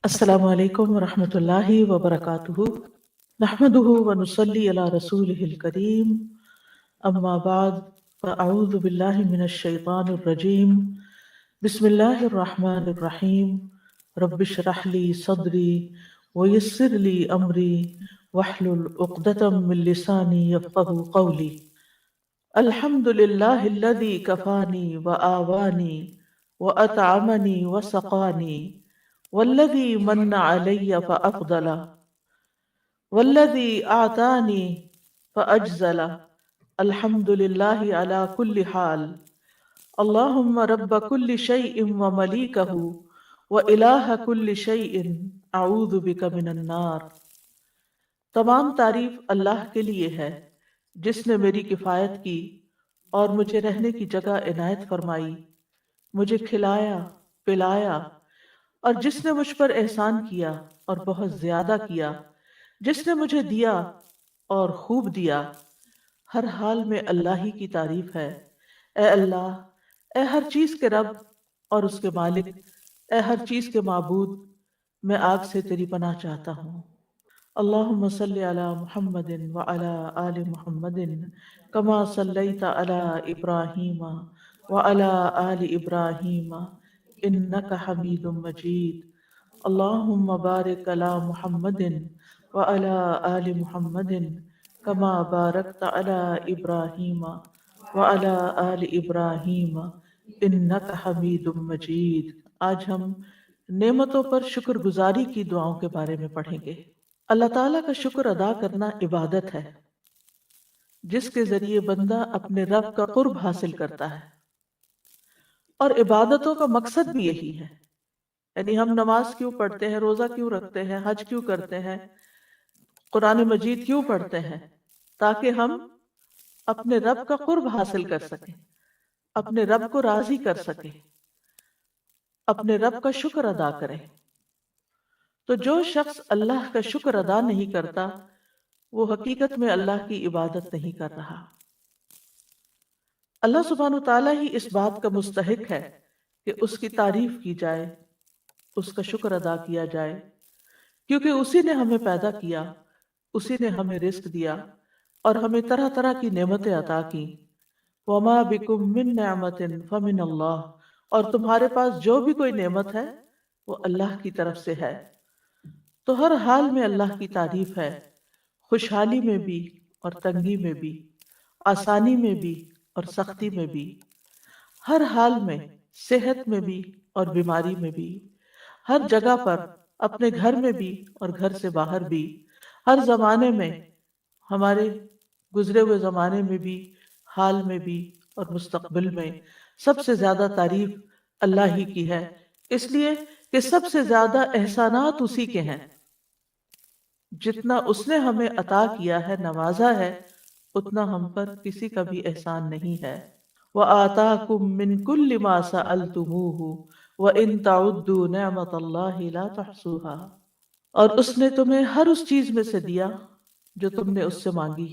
السلام علیکم ورحمۃ اللہ وبرکاتہ نحمده ونصلی علی رسولہ الکریم اما بعد فاعوذ باللہ من الشیطان الرجیم بسم اللہ الرحمن الرحیم رب اشرح لی صدری ویسر لی امری واحلل عقدۃ من لسانی یفقهوا قولی الحمد للہ الذی کفانی وآوانی وأطعمني وسقاني والذي من علي فأفضل والذي أعطاني فأجزل الحمد لله على كل حال اللهم رب كل شيء ومليكه وإله كل شيء أعوذ بك من النار۔ تمام تعریف اللہ کے لیے ہے جس نے میری کفایت کی اور مجھے رہنے کی جگہ عنایت فرمائی، مجھے کھلایا پلایا، اور جس نے مجھ پر احسان کیا اور بہت زیادہ کیا، جس نے مجھے دیا اور خوب دیا۔ ہر حال میں اللہ ہی کی تعریف ہے۔ اے اللہ، اے ہر چیز کے رب اور اس کے مالک، اے ہر چیز کے معبود، میں آگ سے تیری پناہ چاہتا ہوں۔ اللہم صلی علی محمد وعلی آل محمد کما صلیت علی ابراہیم وعلی آل ابراہیم انک حمید مجید۔ اللہم بارک علی محمد وعلی آل محمد کما بارکت علی ابراہیم وعلی آل ابراہیم انک حمید مجید۔ آج ہم نعمتوں پر شکر گزاری کی دعاؤں کے بارے میں پڑھیں گے۔ اللہ تعالیٰ کا شکر ادا کرنا عبادت ہے جس کے ذریعے بندہ اپنے رب کا قرب حاصل کرتا ہے، اور عبادتوں کا مقصد بھی یہی ہے۔ یعنی ہم نماز کیوں پڑھتے ہیں، روزہ کیوں رکھتے ہیں، حج کیوں کرتے ہیں، قرآن مجید کیوں پڑھتے ہیں؟ تاکہ ہم اپنے رب کا قرب حاصل کر سکیں، اپنے رب کو راضی کر سکیں، اپنے رب کا شکر ادا کریں۔ تو جو شخص اللہ کا شکر ادا نہیں کرتا وہ حقیقت میں اللہ کی عبادت نہیں کر رہا۔ اللہ سبحانہ وتعالیٰ ہی اس بات کا مستحق ہے کہ اس کی تعریف کی جائے، اس کا شکر ادا کیا جائے، کیونکہ اسی نے ہمیں پیدا کیا، اسی نے ہمیں رزق دیا اور ہمیں طرح طرح کی نعمتیں عطا کی۔ وَمَا بِكُم مِّن نِّعْمَةٍ فَمِنَ اللَّهِ، اور تمہارے پاس جو بھی کوئی نعمت ہے وہ اللہ کی طرف سے ہے۔ تو ہر حال میں اللہ کی تعریف ہے، خوشحالی میں بھی اور تنگی میں بھی، آسانی میں بھی اور سختی میں بھی، ہر حال میں، صحت میں بھی اور بیماری میں بھی، ہر جگہ پر، اپنے گھر میں بھی اور گھر سے باہر بھی، ہر زمانے میں، ہمارے گزرے ہوئے زمانے میں بھی، حال میں بھی اور مستقبل میں، سب سے زیادہ تعریف اللہ ہی کی ہے، اس لیے کہ سب سے زیادہ احسانات اسی کے ہیں۔ جتنا اس نے ہمیں عطا کیا ہے، نوازا ہے، اتنا ہم پر کسی کا بھی احسان نہیں ہے۔ وَآتَاكُم مِّن كُلِّ مَا سَأَلْتُمُوهُ وَإِن تَعُدُّوا نِعْمَةَ اللَّهِ لَا تُحْصُوهَا، اور اس نے تمہیں ہر اس چیز میں سے دیا جو تم نے اس سے مانگی،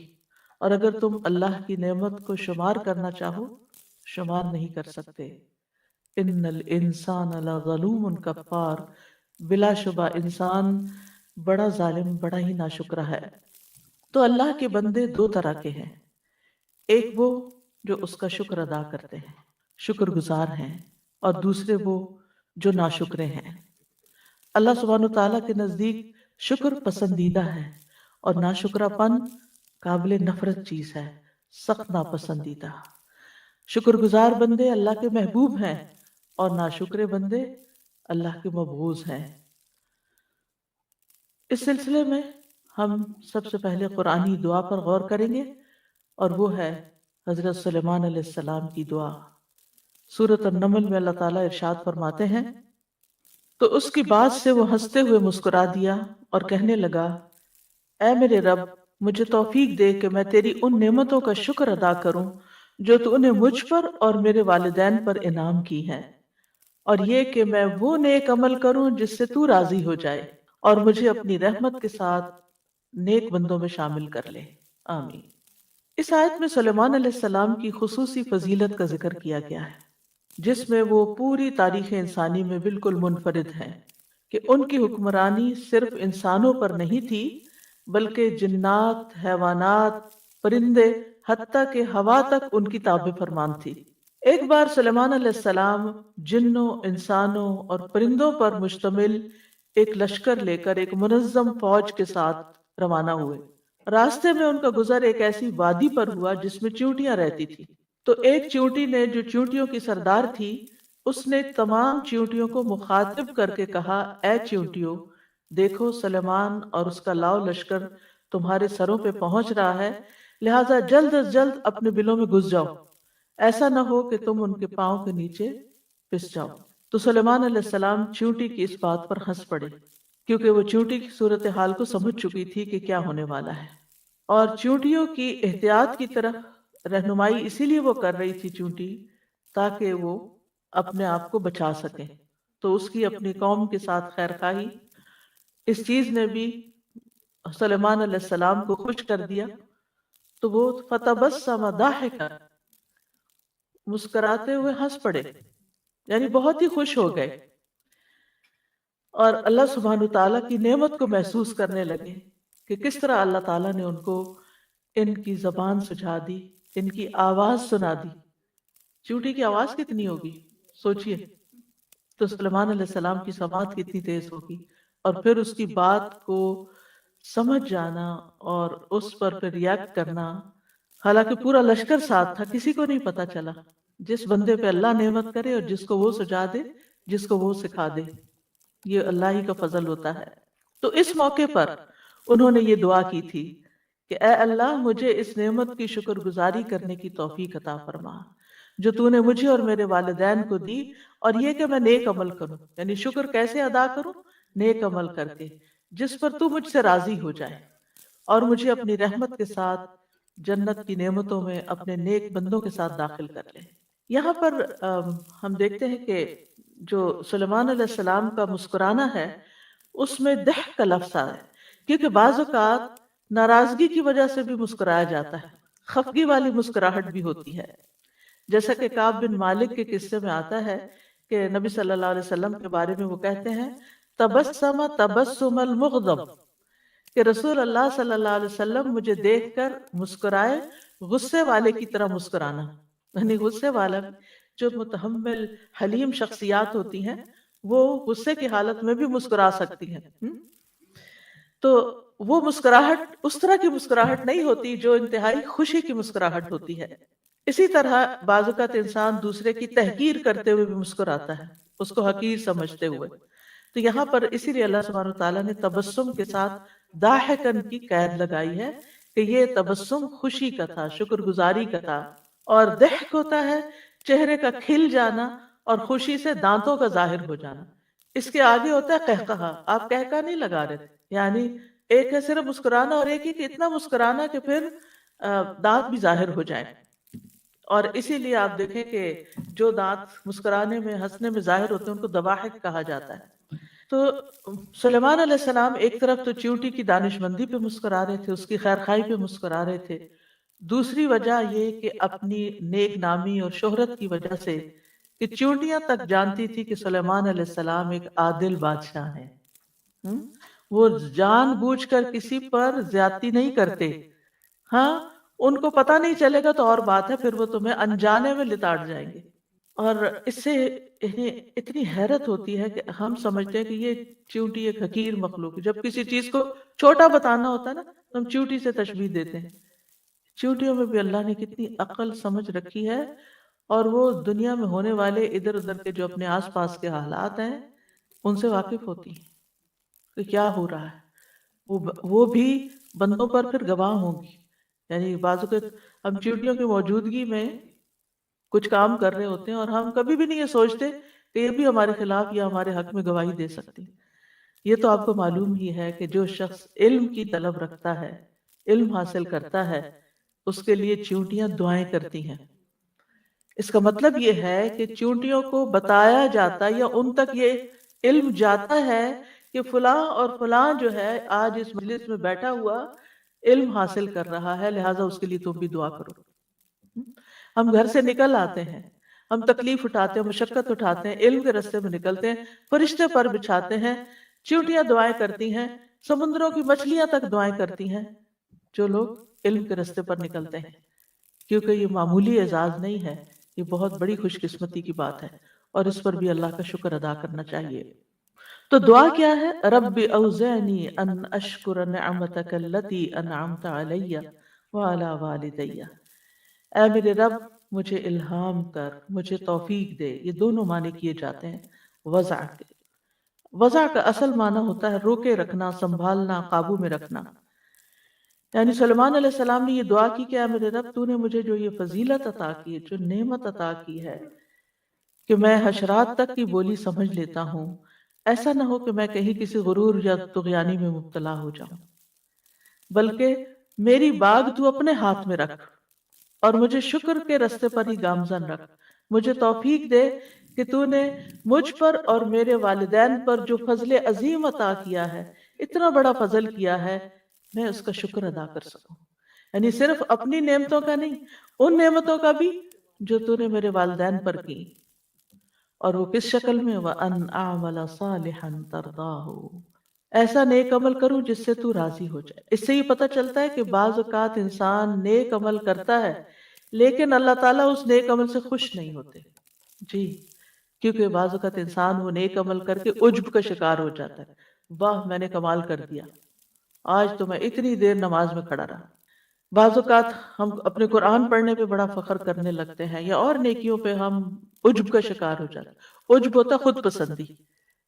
اور اگر تم اللہ کی نعمت کو شمار کرنا چاہو شمار نہیں کر سکتے۔ ان الانسان لظلوم کفار، بلا شبہ انسان بڑا ظالم، بڑا ہی ناشکرا ہے۔ تو اللہ کے بندے دو طرح کے ہیں، ایک وہ جو اس کا شکر ادا کرتے ہیں، شکر گزار ہیں، اور دوسرے وہ جو ناشکرے ہیں۔ اللہ سبحانہ تعالیٰ کے نزدیک شکر پسندیدہ ہے اور ناشکرا پن قابل نفرت چیز ہے، سخت ناپسندیدہ۔ شکر گزار بندے اللہ کے محبوب ہیں اور ناشکرے بندے اللہ کے مبغوض ہیں۔ اس سلسلے میں ہم سب سے پہلے قرآنی دعا پر غور کریں گے، اور وہ ہے حضرت سلیمان علیہ السلام کی دعا۔ سورۃ النمل میں اللہ تعالیٰ ارشاد فرماتے ہیں، تو اس کی بات سے وہ ہنستے ہوئے مسکرا دیا اور کہنے لگا، اے میرے رب، مجھے توفیق دے کہ میں تیری ان نعمتوں کا شکر ادا کروں جو تو نے مجھ پر اور میرے والدین پر انعام کی ہیں، اور یہ کہ میں وہ نیک عمل کروں جس سے تو راضی ہو جائے، اور مجھے اپنی رحمت کے ساتھ نیک بندوں میں شامل کر لے، آمین۔ اس آیت میں سلیمان علیہ السلام کی خصوصی فضیلت کا ذکر کیا گیا ہے، جس میں وہ پوری تاریخ انسانی میں بالکل منفرد ہیں۔ کہ ان کی حکمرانی صرف انسانوں پر نہیں تھی بلکہ جنات، حیوانات، پرندے، حتیٰ کہ ہوا تک ان کی تابع فرمان تھی۔ ایک بار سلیمان علیہ السلام جنوں، انسانوں اور پرندوں پر مشتمل ایک لشکر لے کر ایک منظم فوج کے ساتھ روانہ ہوئے۔ راستے میں ان کا گزر ایک ایسی وادی پر ہوا جس میں چیونٹیاں رہتی تھی۔ تو ایک چیونٹی نے، جو چیونٹیوں کی سردار تھی، اس نے تمام چیونٹیوں کو مخاطب کر کے کہا، اے چیونٹیوں، دیکھو سلیمان اور اس کا لاؤ لشکر تمہارے سروں پہ پہنچ رہا ہے، لہٰذا جلد از جلد اپنے بلوں میں گھس جاؤ، ایسا نہ ہو کہ تم ان کے پاؤں کے نیچے پس جاؤ۔ تو سلیمان علیہ السلام چیونٹی کی اس بات پر ہنس پڑے، کیونکہ وہ چیونٹی کی صورتحال کو سمجھ چکی تھی کہ کیا ہونے والا ہے، اور چیونٹیوں کی احتیاط کی طرف رہنمائی اسی لیے وہ کر رہی تھی چیونٹی، تاکہ وہ اپنے آپ کو بچا سکیں۔ تو اس کی اپنی قوم کے ساتھ خیر خواہی، اس چیز نے بھی سلیمان علیہ السلام کو خوش کر دیا، تو وہ فتبسم ضاحکا، مسکراتے ہوئے ہنس پڑے، یعنی بہت ہی خوش ہو گئے، اور اللہ سبحانہ تعالیٰ کی نعمت کو محسوس کرنے لگے کہ کس طرح اللہ تعالیٰ نے ان کو ان کی زبان سجھا دی، ان کی آواز سنا دی۔ چیونٹی کی آواز کتنی ہوگی سوچئے، تو سلیمان علیہ السلام کی سماعت کتنی تیز ہوگی، اور پھر اس کی بات کو سمجھ جانا اور اس پر پھر ریاکٹ کرنا۔ حالانکہ پورا لشکر ساتھ تھا، کسی کو نہیں پتا چلا۔ جس بندے پہ اللہ نعمت کرے اور جس کو وہ سجا دے، جس کو وہ سکھا دے، یہ اللہ ہی کا فضل ہوتا ہے۔ تو اس موقع پر انہوں نے یہ دعا کی تھی کہ اے اللہ، مجھے اس نعمت کی شکر گزاری کرنے کی توفیق عطا فرما جو تو نے مجھے اور میرے والدین کو دی، اور یہ کہ میں نیک عمل کروں۔ یعنی شکر کیسے ادا کروں؟ نیک عمل کر کے، جس پر تو مجھ سے راضی ہو جائے، اور مجھے اپنی رحمت کے ساتھ جنت کی نعمتوں میں اپنے نیک بندوں کے ساتھ داخل کر لے۔ یہاں پر ہم دیکھتے ہیں کہ جو سلیمان علیہ السلام کا مسکرانا ہے، اس میں ضحک کا لفظ آیا ہے، کیونکہ بعض اوقات ناراضگی کی وجہ سے بھی مسکرایا جاتا ہے، خفگی والی مسکراہٹ بھی ہوتی ہے، جیسا کہ کعب بن مالک کے قصے میں آتا ہے کہ نبی صلی اللہ علیہ وسلم کے بارے میں وہ کہتے ہیں، تبسم تبسم المغضب، کہ رسول اللہ صلی اللہ علیہ وسلم مجھے دیکھ کر مسکرائے غصے والے کی طرح مسکرانا، یعنی غصے والا، جو متحمل حلیم شخصیات ہوتی ہیں وہ غصے کی حالت میں بھی مسکرا سکتی ہیں۔ تو وہ مسکراہٹ اس طرح کی مسکراہٹ نہیں ہوتی جو انتہائی خوشی کی مسکراہٹ ہوتی ہے۔ اسی طرح بعض اوقات انسان دوسرے کی تحقیر کرتے ہوئے بھی مسکراتا ہے، اس کو حقیر سمجھتے ہوئے۔ تو یہاں پر اسی لیے اللہ سبحانہ وتعالیٰ نے تبسم کے ساتھ ضاحکن کی قید لگائی ہے کہ یہ تبسم خوشی کا تھا، شکر گزاری کا تھا، اور ضحک ہوتا ہے چہرے کا کھل جانا اور خوشی سے دانتوں کا ظاہر ہو جانا۔ اس کے آگے ہوتا ہے قہقہا، آپ قہقہ نہیں لگا رہے تھے، یعنی ایک ہے صرف مسکرانا، اور ایک ہی کہ اتنا مسکرانا کہ پھر دانت بھی ظاہر ہو جائے۔ اور اسی لیے آپ دیکھیں کہ جو دانت مسکرانے میں، ہنسنے میں ظاہر ہوتے ہیں، ان کو ضواحک کہا جاتا ہے۔ تو سلیمان علیہ السلام ایک طرف تو چیونٹی کی دانش مندی پہ مسکرا رہے تھے، اس کی خیر خواہی پہ مسکرا رہے تھے، دوسری وجہ یہ کہ اپنی نیک نامی اور شہرت کی وجہ سے کہ چیونٹیاں تک جانتی تھی کہ سلیمان علیہ السلام ایک عادل بادشاہ ہیں، وہ جان بوجھ کر کسی پر زیادتی نہیں کرتے۔ ہاں، ان کو پتہ نہیں چلے گا تو اور بات ہے، پھر وہ تمہیں انجانے میں لتاڑ جائیں گے۔ اور اس سے انہیں اتنی حیرت ہوتی ہے کہ ہم سمجھتے ہیں کہ یہ چیونٹی ایک حقیر مخلوق ہے، جب کسی چیز کو چھوٹا بتانا ہوتا ہے نا تو ہم چیونٹی سے تشبیہ دیتے ہیں۔ چیونٹیوں میں بھی اللہ نے کتنی عقل سمجھ رکھی ہے، اور وہ دنیا میں ہونے والے ادھر ادھر کے جو اپنے آس پاس کے حالات ہیں ان سے واقف ہوتی ہیں کہ کیا ہو رہا ہے، وہ بھی بندوں پر پھر گواہ ہوں گی۔ یعنی بعض اوقات ہم چیونٹیوں کی موجودگی میں کچھ کام کر رہے ہوتے ہیں اور ہم کبھی بھی نہیں یہ سوچتے کہ یہ بھی ہمارے خلاف یا ہمارے حق میں گواہی دے سکتی۔ یہ تو آپ کو معلوم ہی ہے کہ جو شخص علم کی طلب رکھتا ہے، علم حاصل کرتا ہے، اس کے لیے چیونٹیاں دعائیں کرتی ہیں۔ اس کا مطلب یہ ہے کہ چیونٹیوں کو بتایا جاتا یا ان تک یہ علم جاتا ہے کہ فلاں اور فلاں جو ہے آج اس مجلس میں بیٹھا ہوا علم حاصل کر رہا ہے، لہٰذا اس کے لیے تم بھی دعا کرو۔ ہم گھر سے نکل آتے ہیں ہم تکلیف اٹھاتے ہیں، مشقت اٹھاتے ہیں، علم کے راستے میں نکلتے ہیں، فرشتے پر بچھاتے ہیں، چیونٹیاں دعائیں کرتی ہیں، سمندروں کی مچھلیاں تک دعائیں کرتی ہیں، جو لوگ علم کے راستے پر نکلتے ہیں، کیونکہ یہ معمولی اعزاز نہیں ہے، یہ بہت بڑی خوش قسمتی کی بات ہے، اور اس پر بھی اللہ کا شکر ادا کرنا چاہیے۔ تو دعا کیا ہے؟ رب اوزعنی ان اشکر نعمتک التی انعمت علی وعلی والدی، اے میرے رب مجھے الہام کر، مجھے توفیق دے۔ یہ دونوں معنی کیے جاتے ہیں وضع کے۔ وضع کا اصل معنی ہوتا ہے روکے رکھنا، سنبھالنا، قابو میں رکھنا۔ یعنی سلیمان علیہ السلام نے یہ دعا کی کہ اے میرے رب تو نے مجھے جو یہ فضیلت عطا کی ہے، جو نعمت عطا کی ہے کہ میں حشرات تک کی بولی سمجھ لیتا ہوں، ایسا نہ ہو کہ میں کہیں کسی غرور یا طغیانی میں مبتلا ہو جاؤں، بلکہ میری باغ تو اپنے ہاتھ میں رکھ اور مجھے شکر کے رستے پر ہی گامزن رکھ۔ مجھے توفیق دے کہ تو نے مجھ پر اور میرے والدین پر جو فضل عظیم عطا کیا ہے، اتنا بڑا فضل کیا ہے، میں اس کا شکر ادا کر سکوں۔ یعنی صرف اپنی نعمتوں کا نہیں، ان نعمتوں کا بھی جو تو نے میرے والدین پر کی، اور وہ کس شکل میں؟ وَأَنْ أَعْمَلَ صَالِحًا تَرْضَاهُ، ایسا نیک عمل کروں جس سے تو راضی ہو جائے۔ اس سے یہ پتہ چلتا ہے کہ بعض اوقات انسان نیک عمل کرتا ہے لیکن اللہ تعالیٰ اس نیک عمل سے خوش نہیں ہوتے۔ جی، کیونکہ بعض اوقات انسان وہ نیک عمل کر کے عجب کا شکار ہو جاتا ہے، واہ میں نے کمال کر دیا، آج تو میں اتنی دیر نماز میں کھڑا رہا۔ بعض اوقات ہم اپنے قرآن پڑھنے پہ بڑا فخر کرنے لگتے ہیں، یا اور نیکیوں پہ ہم عجب کا شکار ہو جاتے ہیں۔ عجب ہوتا ہے خود پسندی،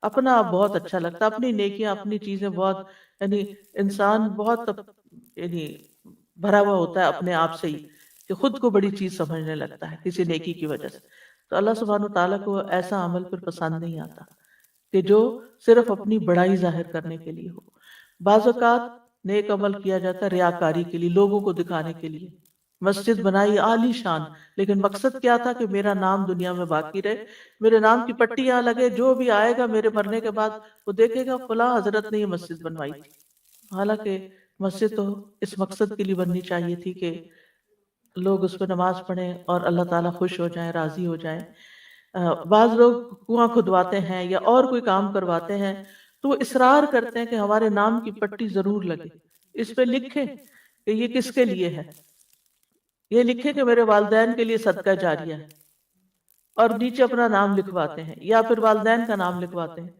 اپنا آپ بہت اچھا لگتا ہے، اپنی نیکیاں، اپنی چیزیں بہت، یعنی انسان بہت یعنی بھرا ہوا ہوتا ہے اپنے آپ سے ہی، کہ خود کو بڑی چیز سمجھنے لگتا ہے کسی نیکی کی وجہ سے۔ تو اللہ سبحانہ وتعالیٰ کو ایسا عمل پھر پسند نہیں آتا کہ جو صرف اپنی بڑائی ظاہر کرنے کے لیے ہو۔ بعض اوقات نیک عمل کیا جاتا ہے ریاکاری کے لیے، لوگوں کو دکھانے کے لیے۔ مسجد بنائی عالی شان، لیکن مقصد کیا تھا کہ میرا نام دنیا میں باقی رہے، میرے نام کی پٹی یہاں لگے، جو بھی آئے گا میرے مرنے کے بعد وہ دیکھے گا فلاں حضرت نے یہ مسجد بنوائی تھی۔ حالانکہ مسجد تو اس مقصد کے لیے بننی چاہیے تھی کہ لوگ اس پہ نماز پڑھیں اور اللہ تعالیٰ خوش ہو جائیں، راضی ہو جائیں۔ بعض لوگ کنواں کھدواتے ہیں یا اور کوئی کام کرواتے ہیں تو وہ اصرار کرتے ہیں کہ ہمارے نام کی پٹی ضرور لگے، اس پہ لکھیں کہ یہ کس کے لیے ہے، یہ لکھیں کہ میرے والدین کے لیے صدقہ جاریہ ہے، اور نیچے اپنا نام لکھواتے ہیں یا پھر والدین کا نام لکھواتے ہیں۔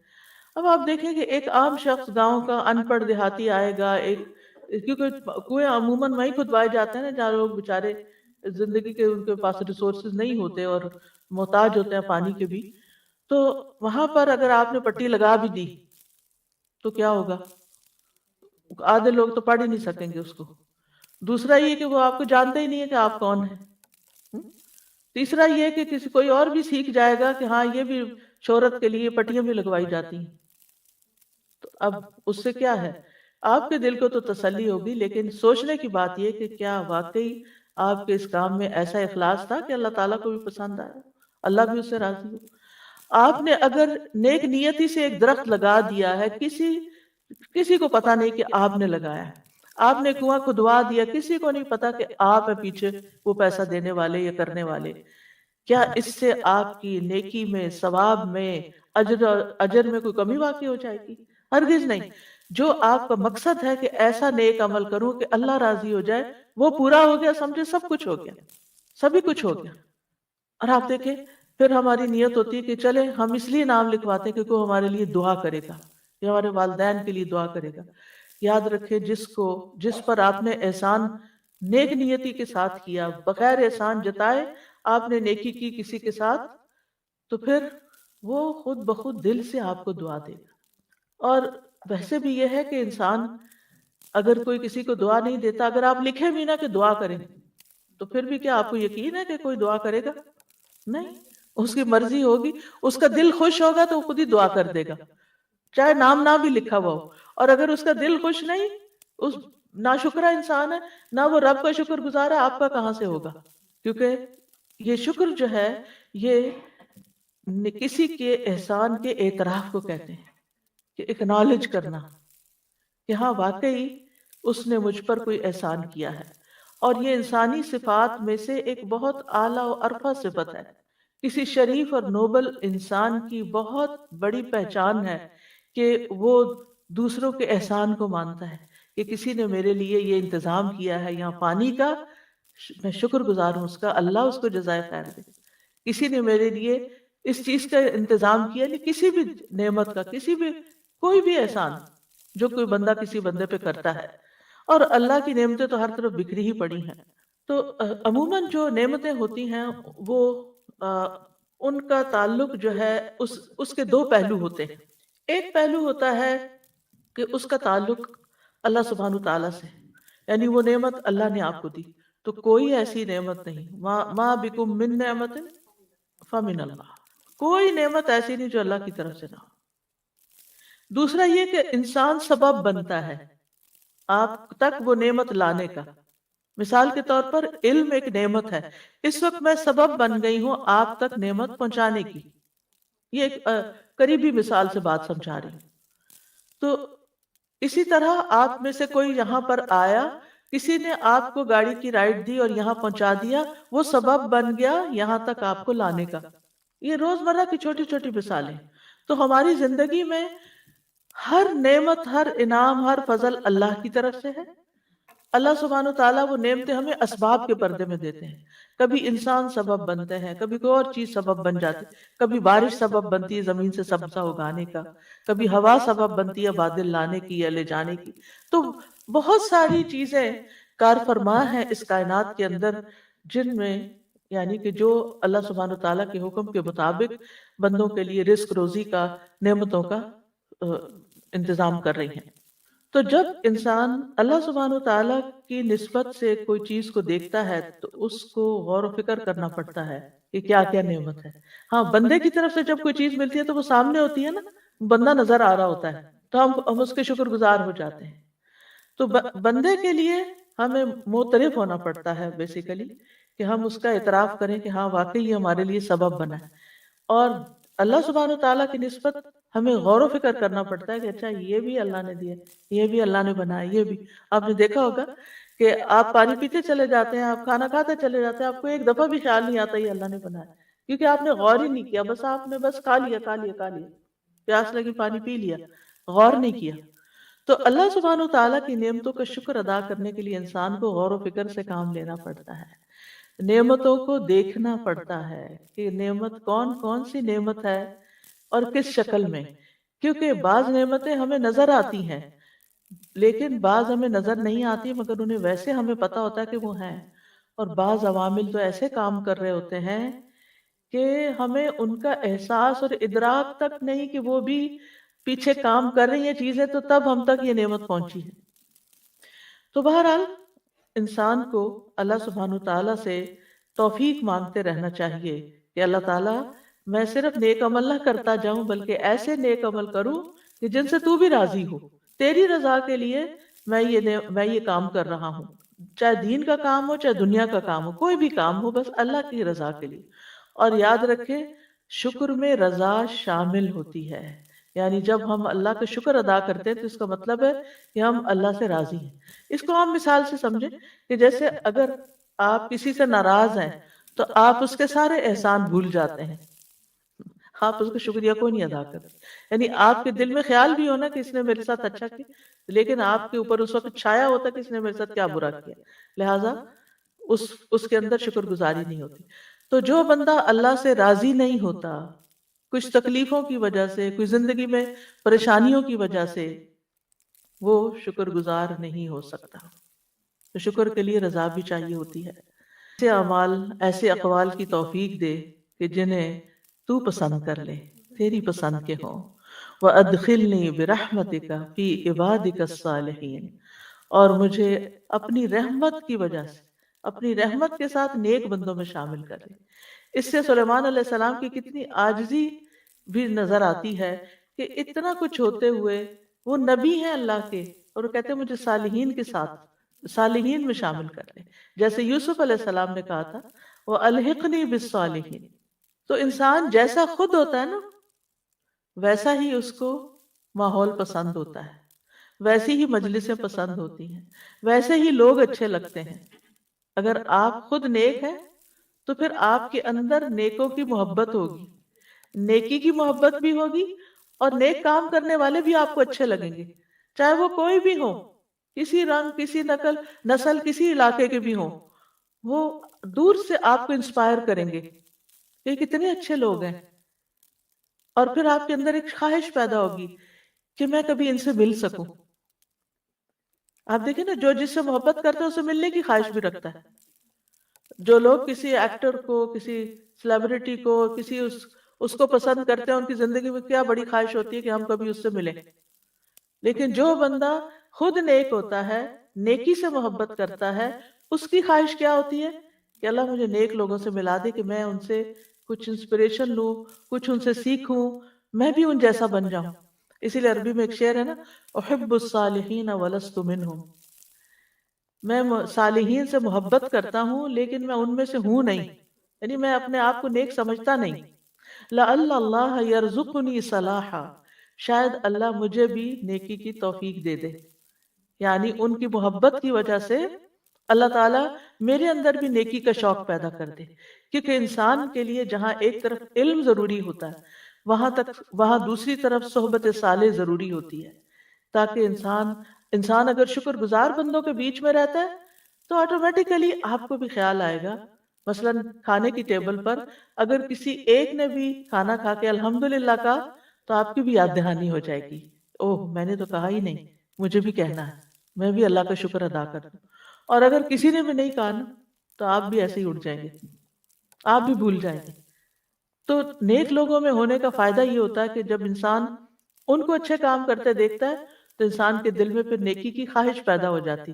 اب آپ دیکھیں کہ ایک عام شخص گاؤں کا ان پڑھ دیہاتی آئے گا، کیونکہ کنویں عموماً وہیں کھدوائے جاتے ہیں نا جہاں لوگ بےچارے زندگی کے ان کے پاس ریسورسز نہیں ہوتے اور محتاج ہوتے ہیں پانی کے بھی، تو وہاں پر اگر آپ نے پٹی لگا بھی دی تو کیا ہوگا؟ آدھے لوگ تو پڑھ ہی نہیں سکیں گے اس کو۔ دوسرا یہ کہ وہ آپ کو جانتے ہی نہیں ہے کہ آپ کون ہیں۔ تیسرا یہ کہ کسی کوئی اور بھی سیکھ جائے گا کہ ہاں یہ بھی شہرت کے لیے پٹیاں بھی لگوائی جاتی ہیں، تو اب اس سے کیا ہے؟ آپ کے دل کو تو تسلی ہوگی، لیکن سوچنے کی بات یہ کہ کیا واقعی آپ کے اس کام میں ایسا اخلاص تھا کہ اللہ تعالیٰ کو بھی پسند آیا، اللہ بھی اس سے راضی ہو۔ آپ نے اگر نیک نیتی سے ایک درخت لگا دیا ہے، کسی کو پتا نہیں کہ آپ نے لگایا ہے، آپ نے کنواں کھدوا دیا، کسی کو نہیں پتا کہ آپ ہیں پیچھے وہ پیسہ دینے والے یا کرنے والے، کیا اس سے آپ کی نیکی میں، ثواب میں، اجر میں کوئی کمی واقع ہو جائے گی؟ ہرگز نہیں۔ جو آپ کا مقصد ہے کہ ایسا نیک عمل کروں کہ اللہ راضی ہو جائے، وہ پورا ہو گیا، سمجھے سب کچھ ہو گیا، سبھی کچھ ہو گیا۔ اور آپ دیکھیں پھر ہماری نیت ہوتی ہے کہ چلے ہم اس لیے نام لکھواتے ہیں کیونکہ وہ ہمارے لیے دعا کرے گا یا ہمارے والدین کے لیے دعا کرے گا۔ یاد رکھے جس پر آپ نے احسان نیک نیتی کے ساتھ کیا، بغیر احسان جتائے آپ نے نیکی کی کسی کے ساتھ، تو پھر وہ خود بخود دل سے آپ کو دعا دے گا۔ اور ویسے بھی یہ ہے کہ انسان اگر کوئی کسی کو دعا نہیں دیتا، اگر آپ لکھیں بھی نہ کہ دعا کریں، تو پھر بھی کیا آپ کو یقین ہے کہ کوئی دعا کرے گا؟ نہیں، اس کی مرضی ہوگی، اس کا دل خوش ہوگا تو وہ خود ہی دعا کر دے گا، چاہے نام نہ بھی لکھا ہوا ہو۔ اور اگر اس کا دل خوش نہیں، اس ناشکرا انسان ہے، نہ وہ رب کا شکر گزار ہے، آپ کا کہاں سے ہوگا؟ کیونکہ یہ شکر جو ہے یہ کسی کے احسان کے اعتراف کو کہتے ہیں، کہ اکنالج کرنا کہ ہاں واقعی اس نے مجھ پر کوئی احسان کیا ہے۔ اور یہ انسانی صفات میں سے ایک بہت اعلیٰ و عرفہ صفت ہے کسی شریف اور نوبل انسان کی بہت بڑی پہچان ہے کہ وہ دوسروں کے احسان کو مانتا ہے، کہ کسی نے میرے لیے یہ انتظام کیا ہے یہاں پانی کا، میں شکر گزار ہوں اس کا، اللہ اس کو جزائے خیر دے۔ کسی نے میرے لیے اس چیز کا انتظام کیا، نہیں کسی بھی نعمت کا، کسی بھی کوئی بھی احسان جو کوئی بندہ کسی بندے پہ کرتا ہے، اور اللہ کی نعمتیں تو ہر طرف بکھری ہی پڑی ہیں۔ تو عموماً جو نعمتیں ہوتی ہیں وہ ان کا تعلق جو ہے اس کے دو پہلو ہوتے ہیں۔ ایک پہلو ہوتا ہے کہ اس کا تعلق اللہ سبحانہ تعالیٰ سے، یعنی وہ نعمت اللہ نے آپ کو دی، تو کوئی ایسی نعمت نہیں، ما بکم من نعمت فمن اللہ، کوئی نعمت ایسی نہیں جو اللہ کی طرف سے نہ ہو۔ دوسرا یہ کہ انسان سبب بنتا ہے آپ تک وہ نعمت لانے کا۔ مثال کے طور پر علم ایک نعمت ہے، اس وقت میں سبب بن گئی ہوں آپ تک نعمت پہنچانے کی، یہ ایک قریبی مثال سے بات سمجھا رہی ہوں۔ تو اسی طرح آپ میں سے کوئی یہاں پر آیا، کسی نے آپ کو گاڑی کی رائڈ دی اور یہاں پہنچا دیا، وہ سبب بن گیا یہاں تک آپ کو لانے کا۔ یہ روزمرہ کی چھوٹی چھوٹی مثالیں۔ تو ہماری زندگی میں ہر نعمت، ہر انعام، ہر فضل اللہ کی طرف سے ہے۔ اللہ سبحانہ تعالیٰ وہ نعمتیں ہمیں اسباب کے پردے میں دیتے ہیں۔ کبھی انسان سبب بنتے ہیں، کبھی کوئی اور چیز سبب بن جاتی، کبھی بارش سبب بنتی ہے زمین سے سبزہ اگانے کا، کبھی ہوا سبب بنتی ہے بادل لانے کی یا لے جانے کی۔ تو بہت ساری چیزیں کار فرما ہیں اس کائنات کے اندر، جن میں یعنی کہ جو اللہ سبحانہ تعالیٰ کے حکم کے مطابق بندوں کے لیے رزق روزی کا، نعمتوں کا انتظام کر رہی ہیں۔ تو جب انسان اللہ سبحانہ تعالیٰ کی نسبت سے کوئی چیز کو دیکھتا ہے تو اس کو غور و فکر کرنا پڑتا ہے کہ کیا کیا نعمت ہے۔ ہاں، بندے کی طرف سے جب کوئی چیز ملتی ہے تو وہ سامنے ہوتی ہے نا، بندہ نظر آ رہا ہوتا ہے تو ہم اس کے شکر گزار ہو جاتے ہیں۔ تو بندے کے لیے ہمیں معترف ہونا پڑتا ہے بیسیکلی، کہ ہم اس کا اعتراف کریں کہ ہاں واقعی یہ ہمارے لیے سبب بنا ہے۔ اور اللہ سبحانہ تعالیٰ کی نسبت ہمیں غور و فکر کرنا پڑتا ہے کہ اچھا یہ بھی اللہ نے دیا، یہ بھی اللہ نے بنایا، یہ بھی۔ آپ نے دیکھا ہوگا کہ آپ پانی پیتے چلے جاتے ہیں، آپ کھانا کھاتے چلے جاتے ہیں، آپ کو ایک دفعہ بھی خیال نہیں آتا یہ اللہ نے بنایا، کیونکہ آپ نے غور ہی نہیں کیا، بس آپ نے بس کھا لیا کھا لیا کھا لیا، پیاس لگی پانی پی لیا، غور نہیں کیا۔ تو اللہ سبحانہ تعالیٰ کی نعمتوں کا شکر ادا کرنے کے لیے انسان کو غور و فکر سے کام لینا پڑتا ہے، نعمتوں کو دیکھنا پڑتا ہے کہ نعمت کون کون سی نعمت ہے اور کس شکل میں۔ کیونکہ بعض نعمتیں ہمیں نظر آتی ہیں لیکن بعض ہمیں نظر نہیں آتی، مگر انہیں ویسے ہمیں پتا ہوتا ہے کہ وہ ہیں، اور بعض عوامل تو ایسے کام کر رہے ہوتے ہیں کہ ہمیں ان کا احساس اور ادراک تک نہیں کہ وہ بھی پیچھے کام کر رہی ہیں چیزیں، تو تب ہم تک یہ نعمت پہنچی ہے۔ تو بہرحال انسان کو اللہ سبحانہ تعالیٰ سے توفیق مانگتے رہنا چاہیے کہ اللہ تعالیٰ میں صرف نیک عمل نہ کرتا جاؤں بلکہ ایسے نیک عمل کروں کہ جن سے تو بھی راضی ہو، تیری رضا کے لیے میں یہ کام کر رہا ہوں، چاہے دین کا کام ہو چاہے دنیا کا کام ہو، کوئی بھی کام ہو، بس اللہ کی رضا کے لیے۔ اور یاد رکھے شکر میں رضا شامل ہوتی ہے، یعنی جب ہم اللہ کا شکر ادا کرتے ہیں تو اس کا مطلب ہے کہ ہم اللہ سے راضی ہیں۔ اس کو ہم مثال سے سمجھیں کہ جیسے اگر آپ کسی سے ناراض ہیں تو آپ اس کے سارے احسان بھول جاتے ہیں، آپ اس کا شکریہ کوئی نہیں ادا کرتے۔ یعنی آپ کے دل میں خیال بھی ہونا کہ اس نے میرے ساتھ اچھا کیا، لیکن آپ کے اوپر اس وقت چھایا ہوتا کہ اس نے میرے ساتھ کیا برا کیا، لہٰذا اس کے اندر شکر گزاری نہیں ہوتی۔ تو جو بندہ اللہ سے راضی نہیں ہوتا، کچھ تکلیفوں کی وجہ سے، کچھ زندگی میں پریشانیوں کی وجہ سے، وہ شکر گزار نہیں ہو سکتا۔ تو شکر کے لیے رضا بھی چاہیے ہوتی ہے۔ ایسے اعمال، ایسے اقوال کی توفیق دے کہ جنہیں تو پسند کر لے، تیری پسند کے ہوں۔ وَأَدْخِلْنِي بِرَحْمَتِكَ فِي عِبَادِكَ الصَّالِحِينَ، اور مجھے اپنی رحمت کی وجہ سے، اپنی رحمت کے ساتھ نیک بندوں میں شامل کر لے۔ اس سے سلیمان علیہ السلام کی کتنی عاجزی بھی نظر آتی ہے کہ اتنا کچھ ہوتے ہوئے وہ نبی ہیں اللہ کے، اور وہ کہتے ہیں مجھے صالحین کے ساتھ، صالحین میں شامل کر لیں، جیسے یوسف علیہ السلام نے کہا تھا وَأَلْحِقْنِي بِالصَّالِحِينَ۔ تو انسان جیسا خود ہوتا ہے نا، ویسا ہی اس کو ماحول پسند ہوتا ہے، ویسی ہی مجلسیں پسند ہوتی ہیں، ویسے ہی لوگ اچھے لگتے ہیں۔ اگر آپ خود نیک ہیں تو پھر آپ کے اندر نیکوں کی محبت ہوگی، نیکی کی محبت بھی ہوگی، اور نیک کام کرنے والے بھی آپ کو اچھے لگیں گے، چاہے وہ کوئی بھی ہو، کسی رنگ، کسی نسل، کسی علاقے کے بھی ہوں، وہ دور سے آپ کو انسپائر کریں گے کہ کتنے اچھے لوگ ہیں، اور پھر آپ کے اندر ایک خواہش پیدا ہوگی کہ میں کبھی ان سے مل سکوں۔ آپ دیکھیں نا، جو جس سے محبت کرتا ہے اسے ملنے کی خواہش بھی رکھتا ہے۔ جو لوگ کسی ایکٹر کو، کسی سیلیبریٹی کو، اس کو پسند کرتے ہیں، ان کی زندگی میں کیا بڑی خواہش ہوتی ہے کہ ہم کبھی اس سے ملیں۔ لیکن جو بندہ خود نیک ہوتا ہے، نیکی سے محبت کرتا ہے، اس کی خواہش کیا ہوتی ہے کہ اللہ مجھے نیک لوگوں سے ملا دے کہ میں ان سے کچھ انسپریشن لوں، کچھ ان سے سیکھوں، میں بھی ان جیسا بن جاؤں۔ اسی لیے عربی میں ایک شعر ہے نا، احب الصالحین ولست منہم، میں صالحین سے محبت کرتا ہوں لیکن میں ان میں سے ہوں نہیں، یعنی میں اپنے آپ کو نیک سمجھتا نہیں۔ لعل اللہ یرزقنی صلاحا، شاید اللہ مجھے بھی نیکی کی توفیق دے دے، یعنی ان کی محبت کی وجہ سے اللہ تعالیٰ میرے اندر بھی نیکی کا شوق پیدا کر دے، کیونکہ انسان کے لیے جہاں ایک طرف علم ضروری ہوتا ہے، وہاں دوسری طرف صحبت صالح ضروری ہوتی ہے، تاکہ انسان اگر شکر گزار بندوں کے بیچ میں رہتا ہے تو آٹومیٹیکلی آپ کو بھی خیال آئے گا، مثلا کھانے کی ٹیبل پر اگر کسی ایک نے بھی کھانا کھا کے الحمدللہ کہا تو آپ کی بھی یاد دہانی ہو جائے گی، اوہ میں نے تو کہا ہی نہیں، مجھے بھی کہنا ہے، میں بھی اللہ کا شکر ادا کر دوں۔ اور اگر کسی نے بھی نہیں کہا نا تو آپ بھی ایسے ہی اٹھ جائیں گے، آپ بھی بھول جائیں گے۔ تو نیک لوگوں میں ہونے کا فائدہ یہ ہوتا ہے کہ جب انسان ان کو اچھے کام کرتے دیکھتا ہے تو انسان کے دل میں پھر نیکی کی خواہش پیدا ہو جاتی،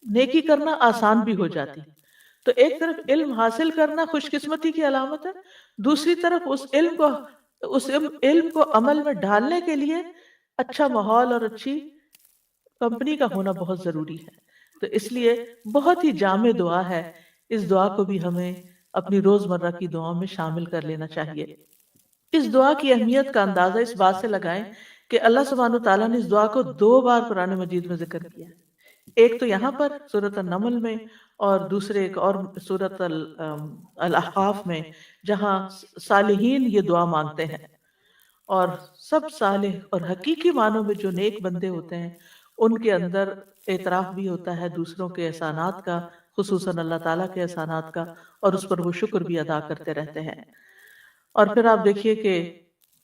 نیکی کرنا آسان بھی ہو جاتی۔ تو ایک طرف علم حاصل کرنا خوش قسمتی کی علامت ہے، دوسری طرف اس علم کو عمل میں ڈھالنے کے لیے اچھا ماحول اور اچھی کمپنی کا ہونا بہت ضروری ہے۔ تو اس لیے بہت ہی جامع دعا ہے، اس دعا کو بھی ہمیں اپنی روزمرہ کی دعاؤں میں شامل کر لینا چاہیے۔ اس دعا کی اہمیت کا اندازہ اس بات سے لگائیں کہ اللہ سبحانہ وتعالیٰ نے اس دعا کو 2 بار قرآن مجید میں ذکر کیا ہے، ایک تو یہاں پر سورۃ النمل میں، اور دوسرے ایک اور سورۃ الاحقاف میں، جہاں صالحین یہ دعا مانگتے ہیں، اور سب صالح اور حقیقی معنوں میں جو نیک بندے ہوتے ہیں ان کے اندر اعتراف بھی ہوتا ہے دوسروں کے احسانات کا، خصوصاً اللہ تعالیٰ کے احسانات کا، اور اس پر وہ شکر بھی ادا کرتے رہتے ہیں۔ اور پھر آپ دیکھیے کہ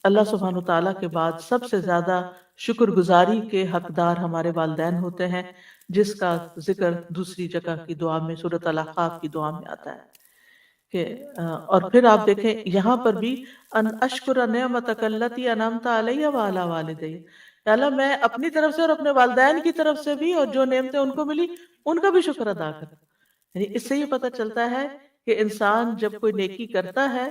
اللہ سبحانہ تعالیٰ کے بعد سب سے زیادہ شکر گزاری کے حقدار ہمارے والدین ہوتے ہیں، جس کا ذکر دوسری جگہ کی دعا میں، سورۃ الاحقاف کی دعا میں آتا ہے کہ اور پھر آپ دیکھیں یہاں پر بھی ان اشکر نعمتک التی انعمت علی وعلی والدی، یا اللہ میں اپنی طرف سے اور اپنے والدین کی طرف سے بھی، اور جو نعمتیں ان کو ملی ان کا بھی شکر ادا کر۔ یعنی اس سے یہ پتہ چلتا ہے کہ انسان جب کوئی نیکی کرتا ہے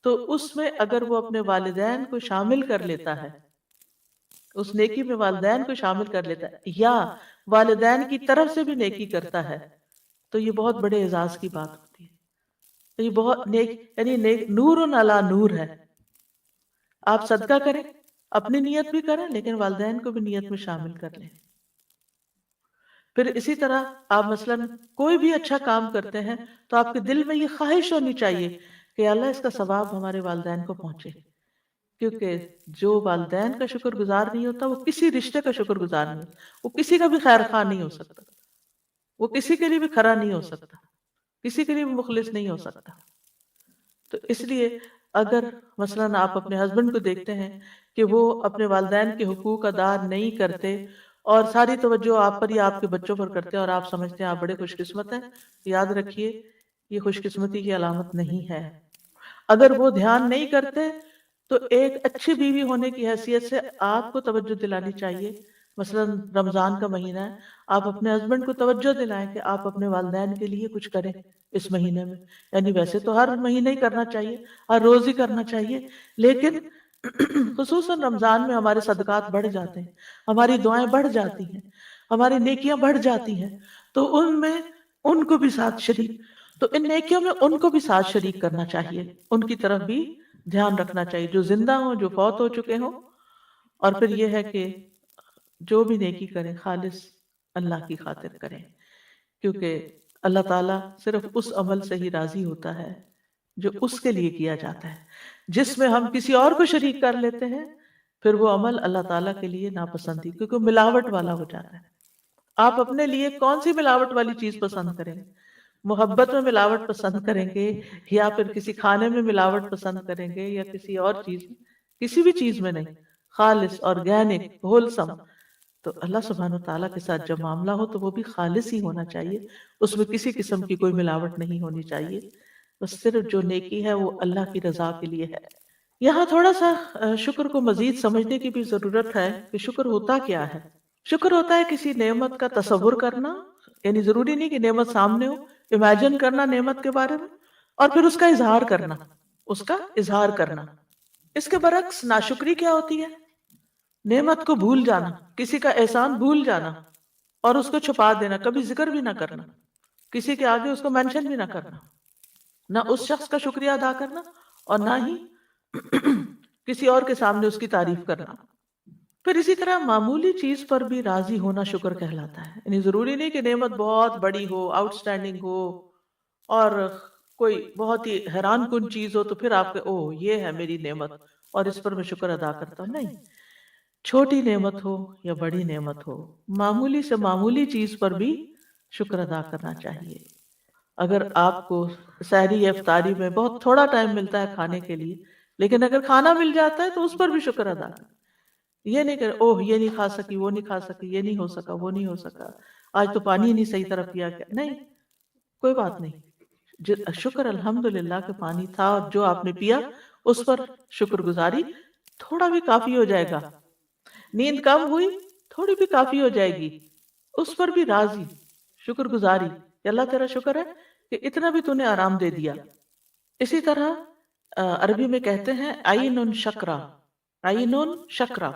تو اس میں اگر وہ اپنے والدین کو شامل کر لیتا ہے، اس نیکی میں والدین کو شامل کر لیتا ہے، یا والدین کی طرف سے بھی نیکی کرتا ہے، تو یہ بہت بڑے اعزاز کی بات ہوتی ہے۔ یہ بہت نیک نور علی نور ہے۔ آپ صدقہ کریں، اپنی نیت بھی کریں، لیکن والدین کو بھی نیت میں شامل کر لیں۔ پھر اسی طرح آپ مثلا کوئی بھی اچھا کام کرتے ہیں تو آپ کے دل میں یہ خواہش ہونی چاہیے کہ اللہ اس کا ثواب ہمارے والدین کو پہنچے، کیونکہ جو والدین کا شکر گزار نہیں ہوتا وہ کسی رشتے کا شکر گزار نہیں ہوتا، وہ کسی کا بھی خیر خواہ نہیں ہو سکتا، وہ کسی کے لیے بھی کھرا نہیں ہو سکتا، کسی کے لیے بھی مخلص نہیں ہو سکتا۔ تو اس لیے اگر مثلا آپ اپنے ہسبینڈ کو دیکھتے ہیں کہ وہ اپنے والدین کے حقوق ادا نہیں کرتے اور ساری توجہ آپ پر یا آپ کے بچوں پر کرتے ہیں، اور آپ سمجھتے ہیں آپ بڑے خوش قسمت ہیں، یاد رکھیے یہ خوش قسمتی کی علامت نہیں ہے۔ اگر وہ دھیان نہیں کرتے تو ایک اچھی بیوی ہونے کی حیثیت سے آپ کو توجہ دلانی چاہیے۔ مثلا رمضان کا مہینہ ہے، آپ اپنے ہسبینڈ کو توجہ دلائیں کہ آپ اپنے والدین کے لیے کچھ کریں اس مہینے میں، یعنی ویسے تو ہر مہینے ہی کرنا چاہیے، ہر روز ہی کرنا چاہیے، لیکن خصوصاً رمضان میں ہمارے صدقات بڑھ جاتے ہیں، ہماری دعائیں بڑھ جاتی ہیں، ہماری نیکیاں بڑھ جاتی ہیں، تو ان میں ان کو بھی ساتھ شریک، تو ان نیکیوں میں ان کو بھی ساتھ شریک کرنا چاہیے، ان کی طرف بھی دھیان رکھنا چاہیے، جو زندہ ہوں، جو فوت ہو چکے ہوں۔ اور پھر یہ ہے کہ جو بھی نیکی کریں خالص اللہ کی خاطر کریں، کیونکہ اللہ تعالیٰ صرف اس عمل سے ہی راضی ہوتا ہے جو اس کے لیے کیا جاتا ہے۔ جس میں ہم کسی اور کو شریک کر لیتے ہیں پھر وہ عمل اللہ تعالیٰ کے لیے ناپسندی، کیونکہ ملاوٹ والا ہو جاتا ہے۔ آپ اپنے لیے کون سی ملاوٹ والی چیز پسند کریں گے؟ محبت میں ملاوٹ پسند کریں گے، یا پھر کسی کھانے میں ملاوٹ پسند کریں گے، یا کسی اور چیز میں؟ کسی بھی چیز میں نہیں، خالص آرگینک ہولسم۔ تو اللہ سبحانہ وتعالیٰ کے ساتھ جب معاملہ ہو تو وہ بھی خالص ہی ہونا چاہیے، اس میں کسی قسم کی کوئی ملاوٹ نہیں ہونی چاہیے، بس صرف جو نیکی ہے وہ اللہ کی رضا کے لیے ہے۔ یہاں تھوڑا سا شکر کو مزید سمجھنے کی بھی ضرورت ہے کہ شکر ہوتا کیا ہے۔ شکر ہوتا ہے کسی نعمت کا تصور کرنا، یعنی ضروری نہیں کہ نعمت سامنے ہو، امیجن کرنا نعمت کے بارے میں، اور پھر اس کا اظہار کرنا، اس کا اظہار کرنا۔ اس کے برعکس ناشکری کیا ہوتی ہے؟ نعمت کو بھول جانا، کسی کا احسان بھول جانا اور اس کو چھپا دینا، کبھی ذکر بھی نہ کرنا، کسی کے آگے اس کو مینشن بھی نہ کرنا، نہ اس شخص کا شکریہ ادا کرنا اور نہ ہی کسی اور کے سامنے اس کی تعریف کرنا۔ پھر اسی طرح معمولی چیز پر بھی راضی ہونا شکر کہلاتا ہے، یعنی ضروری نہیں کہ نعمت بہت بڑی ہو، آؤٹ اسٹینڈنگ ہو، اور کوئی بہت ہی حیران کن چیز ہو تو پھر آپ کے اوہ یہ ہے میری نعمت اور اس پر میں شکر ادا کرتا ہوں۔ نہیں، چھوٹی نعمت ہو یا بڑی نعمت ہو، معمولی سے معمولی چیز پر بھی شکر ادا کرنا چاہیے۔ اگر آپ کو سحری یا افطاری میں بہت تھوڑا ٹائم ملتا ہے کھانے کے لیے، لیکن اگر کھانا مل جاتا ہے تو اس پر بھی شکر ادا کریں۔ یہ نہیں کہ اوہ یہ نہیں کھا سکی، وہ نہیں کھا سکی، یہ نہیں ہو سکا، وہ نہیں ہو سکا، آج تو پانی نہیں صحیح طرح پیا گیا۔ نہیں، کوئی بات نہیں، شکر الحمدللہ کہ پانی تھا اور جو آپ نے پیا اس پر شکر گزاری تھوڑا بھی کافی ہو جائے گا۔ نیند کم ہوئی، تھوڑی بھی کافی ہو جائے گی، اس پر بھی راضی، شکر گزاری کہ اللہ تیرا شکر ہے کہ اتنا بھی تو نے آرام دے دیا۔ اسی طرح عربی میں کہتے ہیں عین شکرا، عین شکرا،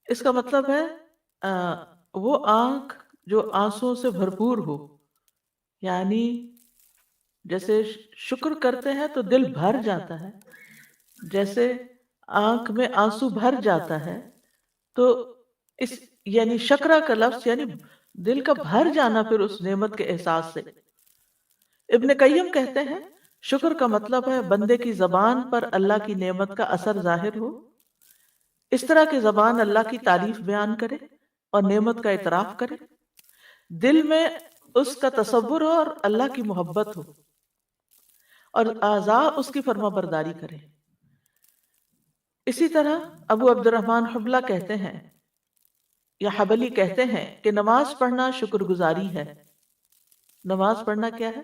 اس کا مطلب ہے وہ آنکھ جو آنسوں سے بھرپور ہو، یعنی جیسے شکر کرتے ہیں تو دل بھر جاتا ہے، جیسے آنکھ میں آنسو بھر جاتا ہے، تو اس یعنی شکرا کا لفظ یعنی دل کا بھر جانا پھر اس نعمت کے احساس سے۔ ابن قیم کہتے ہیں شکر کا مطلب ہے بندے کی زبان پر اللہ کی نعمت کا اثر ظاہر ہو، اس طرح کی زبان اللہ کی تعریف بیان کرے اور نعمت کا اعتراف کرے، دل میں اس کا تصور ہو اور اللہ کی محبت ہو، اور اعضاء اس کی فرما برداری کرے۔ اسی طرح ابو عبد الرحمن حبلہ کہتے ہیں یا حبلی کہتے ہیں کہ نماز پڑھنا شکر گزاری ہے۔ نماز پڑھنا کیا ہے؟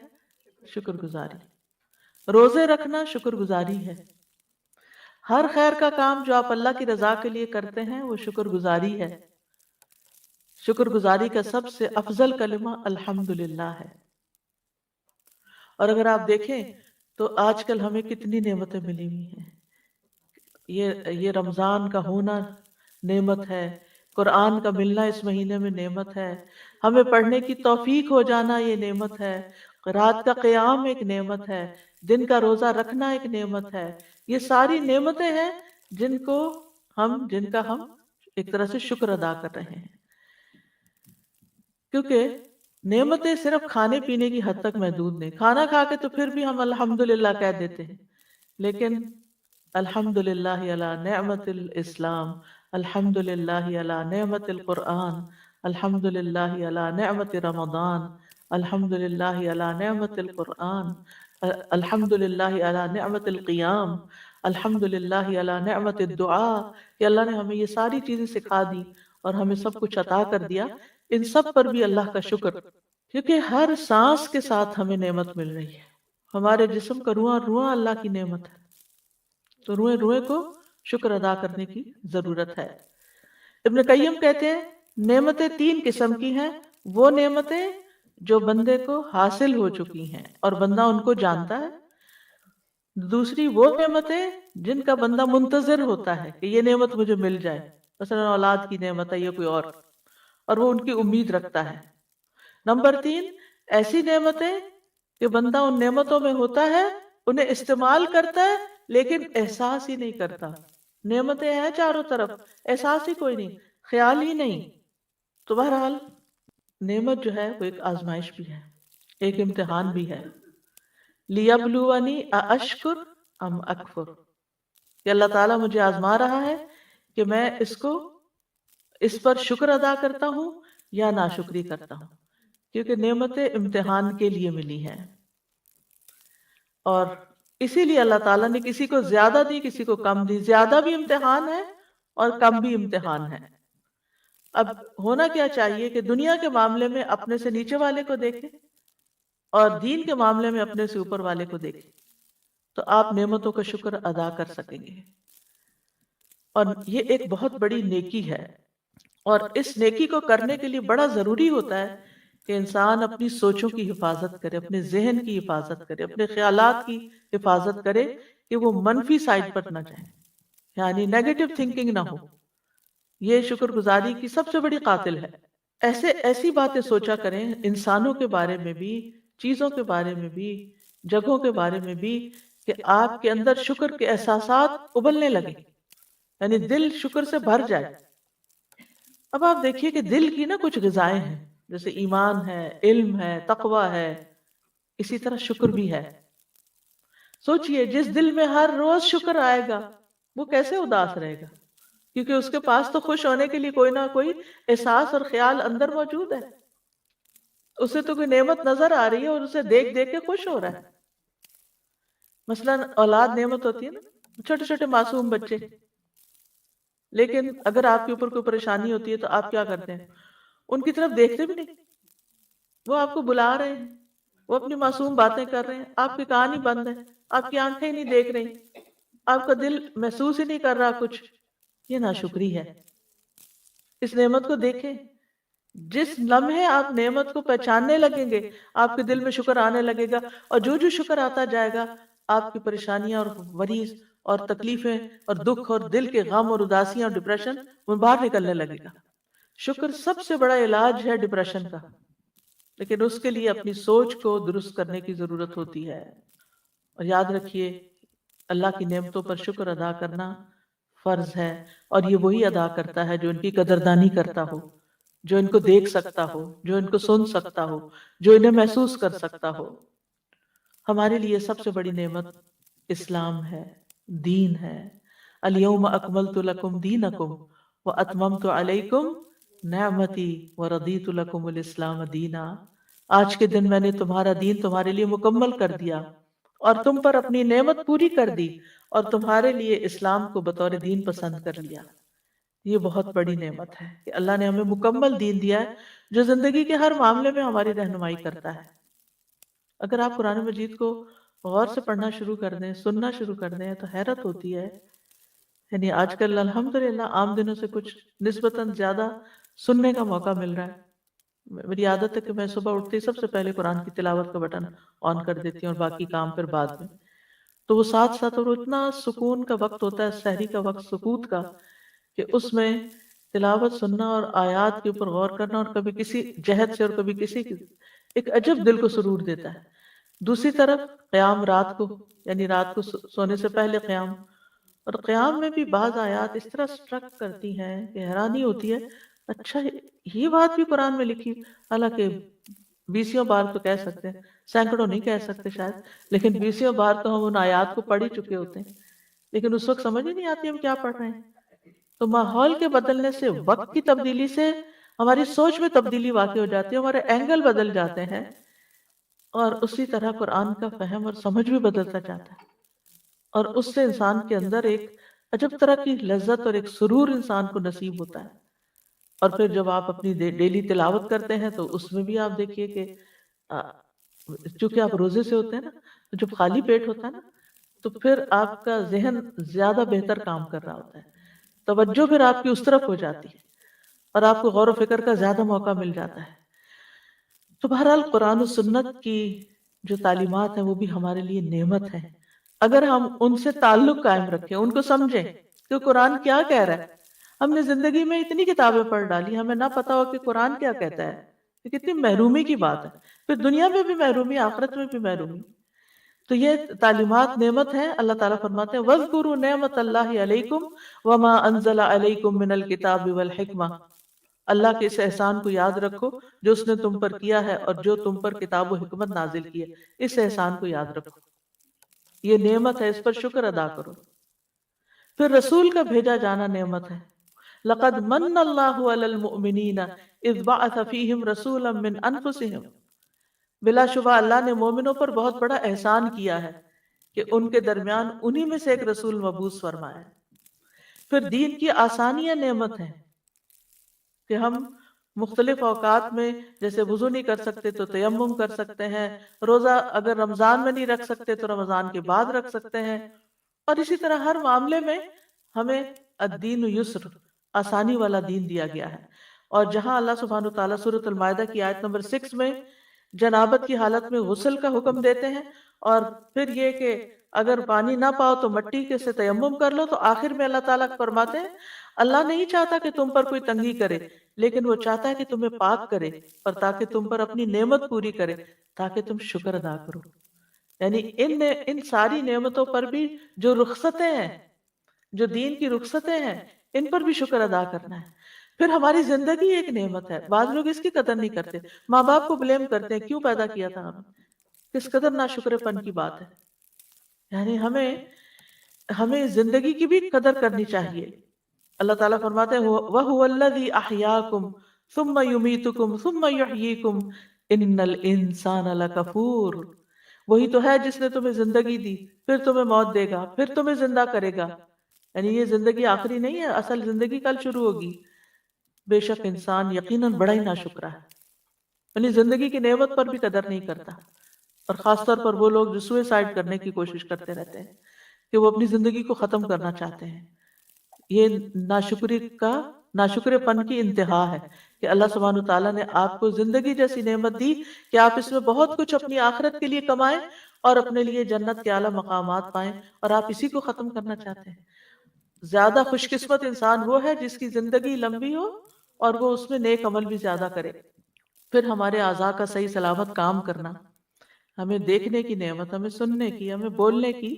شکر گزاری۔ روزے رکھنا شکر گزاری ہے۔ ہر خیر کا کام جو آپ اللہ کی رضا کے لیے کرتے ہیں وہ شکر گزاری ہے۔ شکر گزاری کا سب سے افضل کلمہ الحمدللہ ہے۔ اور اگر آپ دیکھیں تو آج کل ہمیں کتنی نعمتیں ملی ہوئی ہیں۔ یہ رمضان کا ہونا نعمت ہے، قرآن کا ملنا اس مہینے میں نعمت ہے، ہمیں پڑھنے کی توفیق ہو جانا یہ نعمت ہے، رات کا قیام ایک نعمت ہے، دن کا روزہ رکھنا ایک نعمت ہے۔ یہ ساری نعمتیں ہیں جن کا ہم ایک طرح سے شکر ادا کر رہے ہیں، کیونکہ نعمتیں صرف کھانے پینے کی حد تک محدود نہیں۔ کھانا کھا کے تو پھر بھی ہم الحمدللہ کہہ دیتے ہیں، لیکن الحمدللہ علی نعمت الاسلام، الحمدللہ علی نعمت القرآن، الحمدللہ علی نعمت رمضان، الحمدللہ علی نعمت القرآن، الحمدللہ علی نعمت القیام، الحمدللہ علی نعمت الدعاء، کہ اللہ نے ہمیں یہ ساری چیزیں سکھا دی اور ہمیں سب کچھ عطا کر دیا۔ ان سب پر بھی اللہ کا شکر، کیونکہ ہر سانس کے ساتھ ہمیں نعمت مل رہی ہے۔ ہمارے جسم کا رواں رواں اللہ کی نعمت ہے، تو روئے روئے کو شکر ادا کرنے کی ضرورت ہے۔ ابن قیم کہتے ہیں نعمتیں تین قسم کی ہیں، وہ نعمتیں جو بندے کو حاصل ہو چکی ہیں اور بندہ ان کو جانتا ہے، دوسری وہ نعمتیں جن کا بندہ منتظر ہوتا ہے کہ یہ نعمت مجھے مل جائے، مثلا اولاد کی نعمت ہے یا کوئی اور وہ ان کی امید رکھتا ہے۔ نمبر تین، ایسی نعمتیں کہ بندہ ان نعمتوں میں ہوتا ہے، انہیں استعمال کرتا ہے لیکن احساس ہی نہیں کرتا۔ نعمتیں ہیں چاروں طرف، احساس ہی کوئی نہیں، خیال ہی نہیں۔ تو بہرحال نعمت جو ہے وہ ایک آزمائش بھی ہے، ایک امتحان بھی ہے، لیبلونی ااشکر ام اکفر، کہ اللہ تعالیٰ مجھے آزما رہا ہے کہ میں اس پر شکر ادا کرتا ہوں یا ناشکری کرتا ہوں، کیونکہ نعمتیں امتحان کے لیے ملی ہیں، اور اسی لیے اللہ تعالیٰ نے کسی کو زیادہ دی کسی کو کم دی، زیادہ بھی امتحان ہے اور کم بھی امتحان ہے۔ اب ہونا کیا چاہیے کہ دنیا کے معاملے میں اپنے سے نیچے والے کو دیکھیں اور دین کے معاملے میں اپنے سے اوپر والے کو دیکھیں، تو آپ نعمتوں کا شکر ادا کر سکیں گے، اور یہ ایک بہت بڑی نیکی ہے، اور اس نیکی کو کرنے کے لیے بڑا ضروری ہوتا ہے کہ انسان اپنی سوچوں کی حفاظت کرے، اپنے ذہن کی حفاظت کرے، اپنے خیالات کی حفاظت کرے کہ وہ منفی سائڈ پر نہ جائیں، یعنی نیگیٹو تھنکنگ نہ ہو۔ یہ شکر گزاری کی سب سے بڑی قاتل ہے۔ ایسی باتیں سوچا کریں انسانوں کے بارے میں بھی، چیزوں کے بارے میں بھی، جگہوں کے بارے میں بھی، کہ آپ کے اندر شکر کے احساسات ابلنے لگے، یعنی دل شکر سے بھر جائے۔ اب آپ دیکھیے کہ دل کی نا کچھ غذائیں ہیں، جیسے ایمان ہے، علم ہے، تقوی ہے، اسی طرح شکر بھی ہے۔ سوچئے جس دل میں ہر روز شکر آئے گا وہ کیسے اداس رہے گا، کیونکہ اس کے پاس تو خوش ہونے کے لیے کوئی نہ کوئی احساس اور خیال اندر موجود ہے، اسے تو کوئی نعمت نظر آ رہی ہے اور اسے دیکھ دیکھ کے خوش ہو رہا ہے۔ مثلا اولاد نعمت ہوتی ہے نا، چھوٹے چھوٹے معصوم بچے، لیکن اگر آپ کے اوپر کوئی پریشانی ہوتی ہے تو آپ کیا کرتے ہیں؟ ان کی طرف دیکھتے بھی نہیں، وہ آپ کو بلا رہے ہیں، وہ اپنی معصوم باتیں کر رہے ہیں، آپ کے کان ہی بند ہیں، آپ کی آنکھیں ہی نہیں دیکھ رہی، آپ کا دل محسوس ہی نہیں کر رہا کچھ۔ یہ ناشکری ہے۔ اس نعمت کو دیکھیں، جس لمحے آپ نعمت کو پہچاننے لگیں گے آپ کے دل میں شکر آنے لگے گا، اور جو جو شکر آتا جائے گا آپ کی پریشانیاں اور وریز اور تکلیفیں اور دکھ اور دل کے غم اور اداسیاں اور ڈپریشن وہ باہر نکلنے لگے گا۔ شکر سب سے بڑا علاج ہے ڈپریشن کا، لیکن اس کے لیے اپنی سوچ کو درست کرنے کی ضرورت ہوتی ہے۔ اور یاد رکھیے اللہ کی نعمتوں پر شکر ادا کرنا فرض ہے، اور یہ وہی ادا کرتا ہے جو ان کی قدردانی کرتا ہو، جو ان کو دیکھ سکتا ہو، جو ان کو سن سکتا ہو، جو انہیں محسوس کر سکتا ہو۔ ہمارے لیے سب سے بڑی نعمت اسلام ہے، دین ہے۔ الیوم اکملت لکم دینکم واتممت علیکم نعمتی ورضیت لکم الاسلام دینا۔ آج کے دن میں نے تمہارا دین تمہارے لیے مکمل کر دیا اور تم پر اپنی نعمت پوری کر دی اور تمہارے لیے اسلام کو بطور دین پسند کر لیا۔ یہ بہت بڑی نعمت ہے کہ اللہ نے ہمیں مکمل دین دیا ہے جو زندگی کے ہر معاملے میں ہماری رہنمائی کرتا ہے۔ اگر آپ قرآن مجید کو غور سے پڑھنا شروع کر دیں، سننا شروع کر دیں، تو حیرت ہوتی ہے۔ یعنی آج کل الحمدللہ عام دنوں سے کچھ نسبتاً زیادہ سننے کا موقع مل رہا ہے۔ میری عادت ہے کہ میں صبح اٹھتے ہی سب سے پہلے قرآن کی تلاوت کا بٹن آن کر دیتی ہوں اور باقی کام پھر بعد میں۔ تو وہ ساتھ ساتھ اور اتنا سکون کا وقت ہوتا ہے، سحری کا وقت، سکوت کا، کہ اس میں تلاوت سننا اور آیات کے اوپر غور کرنا، اور کبھی کسی جہد سے اور کبھی کسی کی، ایک عجب دل کو سرور دیتا ہے۔ دوسری طرف قیام رات کو، یعنی رات کو سونے سے پہلے قیام، اور قیام میں بھی بعض آیات اس طرح سٹرک کرتی ہیں کہ حیرانی ہوتی ہے، اچھا یہ بات بھی قرآن میں لکھی، حالانکہ بیسیوں بار تو کہہ سکتے ہیں، سینکڑوں نہیں کہہ سکتے شاید، لیکن بیسیوں بار تو ہم ان آیات کو پڑھ ہی چکے ہوتے ہیں، لیکن اس وقت سمجھ ہی نہیں آتی ہم کیا پڑھ رہے ہیں۔ تو ماحول کے بدلنے سے، وقت کی تبدیلی سے ہماری سوچ میں تبدیلی واقع ہو جاتی ہے، ہمارے اینگل بدل جاتے ہیں، اور اسی طرح قرآن کا فہم اور سمجھ بھی بدلتا جاتا ہے، اور اس سے انسان کے اندر ایک عجب طرح کی لذت اور ایک سرور انسان کو نصیب ہوتا ہے۔ اور پھر جب آپ اپنی ڈیلی تلاوت کرتے ہیں تو اس میں بھی آپ دیکھیے کہ چونکہ آپ روزے سے ہوتے ہیں نا، تو جب خالی پیٹ ہوتا ہے نا تو پھر آپ کا ذہن زیادہ بہتر کام کر رہا ہوتا ہے، توجہ پھر آپ کی اس طرف ہو جاتی ہے اور آپ کو غور و فکر کا زیادہ موقع مل جاتا ہے۔ تو بہرحال قرآن و سنت کی جو تعلیمات ہیں وہ بھی ہمارے لیے نعمت ہے، اگر ہم ان سے تعلق قائم رکھیں، ان کو سمجھیں کہ قرآن کیا کہہ رہا ہے۔ ہم نے زندگی میں اتنی کتابیں پڑھ ڈالی، ہمیں نہ پتا ہو کہ قرآن کیا کہتا ہے، یہ کتنی محرومی کی بات ہے، پھر دنیا میں بھی محرومی، آخرت میں بھی محرومی۔ تو یہ تعلیمات نعمت ہے۔ اللہ تعالیٰ فرماتے ہیں وَاذْكُرُوا نِعْمَتَ اللَّهِ عَلَيْكُمْ وَمَا أَنزَلَ عَلَيْكُمْ مِنَ الْكِتَابِ وَالْحِكْمَةِ، اللہ کے اس احسان کو یاد رکھو جو اس نے تم پر کیا ہے اور جو تم پر کتاب و حکمت نازل کی ہے، اس احسان کو یاد رکھو، یہ نعمت ہے، اس پر شکر ادا کرو۔ پھر رسول کا بھیجا جانا نعمت ہے۔ لقد من اللہ علی المؤمنین اذ بعث فیہم رسولا من انفسہم، بلا شبہ اللہ نے مومنوں پر بہت بڑا احسان کیا ہے کہ ان کے درمیان انہی میں سے ایک رسول مبعوث فرمایا ہے۔ پھر دین کی آسانیاں نعمت ہے کہ ہم مختلف اوقات میں جیسے وضو نہیں کر سکتے تو تیمم کر سکتے ہیں، روزہ اگر رمضان میں نہیں رکھ سکتے تو رمضان کے بعد رکھ سکتے ہیں، اور اسی طرح ہر معاملے میں ہمیں الدین یسر، آسانی والا دین دیا گیا ہے۔ اور جہاں اللہ سبحانہ وتعالیٰ سورۃ المائدہ کی آیت نمبر 6 میں جنابت کی حالت میں غسل کا حکم دیتے ہیں، اور پھر یہ کہ اگر پانی نہ پاؤ تو مٹی کے سے تیمم کر لو، تو آخر میں اللہ تعالیٰ فرماتے ہیں اللہ نہیں چاہتا کہ تم پر کوئی تنگی کرے، لیکن وہ چاہتا ہے کہ تمہیں پاک کرے اور تاکہ تم پر اپنی نعمت پوری کرے، تاکہ تم شکر ادا کرو۔ یعنی ان ساری نعمتوں پر بھی جو رخصتیں ہیں، جو دین کی رخصتیں ہیں، ان پر بھی شکر ادا کرنا ہے۔ پھر ہماری زندگی ایک نعمت ہے، بعض لوگ اس کی قدر نہیں کرتے، ماں باپ کو بلیم کرتے ہیں کیوں پیدا کیا تھا ہمیں، کس قدر ناشکر پن کی بات ہے۔ یعنی ہمیں زندگی کی بھی قدر کرنی چاہیے۔ اللہ تعالیٰ فرماتے ہیں وَهُوَ الَّذِي أَحْيَاكُمْ ثُمَّ يُمِيتُكُمْ ثُمَّ يُحْيِيكُمْ إِنَّ الْإِنسَانَ لَكَفُورٌ، وہی تو ہے جس نے تمہیں زندگی دی، پھر تمہیں موت دے گا، پھر تمہیں زندہ کرے گا۔ یعنی یہ زندگی آخری نہیں ہے، اصل زندگی کل شروع ہوگی۔ بے شک انسان یقیناً بڑا ہی ناشکرا ہے، یعنی زندگی کی نعمت پر بھی قدر نہیں کرتا، اور خاص طور پر وہ لوگ جو سوئسائڈ کرنے کی کوشش کرتے رہتے ہیں کہ وہ اپنی زندگی کو ختم کرنا چاہتے ہیں۔ یہ ناشکر پن کی انتہا ہے کہ اللہ سبحانہ وتعالیٰ نے آپ کو زندگی جیسی نعمت دی کہ آپ اس میں بہت کچھ اپنی آخرت کے لیے کمائیں اور اپنے لیے جنت کے اعلیٰ مقامات پائیں، اور آپ اسی کو ختم کرنا چاہتے ہیں۔ زیادہ خوش قسمت انسان وہ ہے جس کی زندگی لمبی ہو اور وہ اس میں نیک عمل بھی زیادہ کرے۔ پھر ہمارے اعضاء کا صحیح سلامت کام کرنا، ہمیں دیکھنے کی نعمت، ہمیں سننے کی، ہمیں بولنے کی،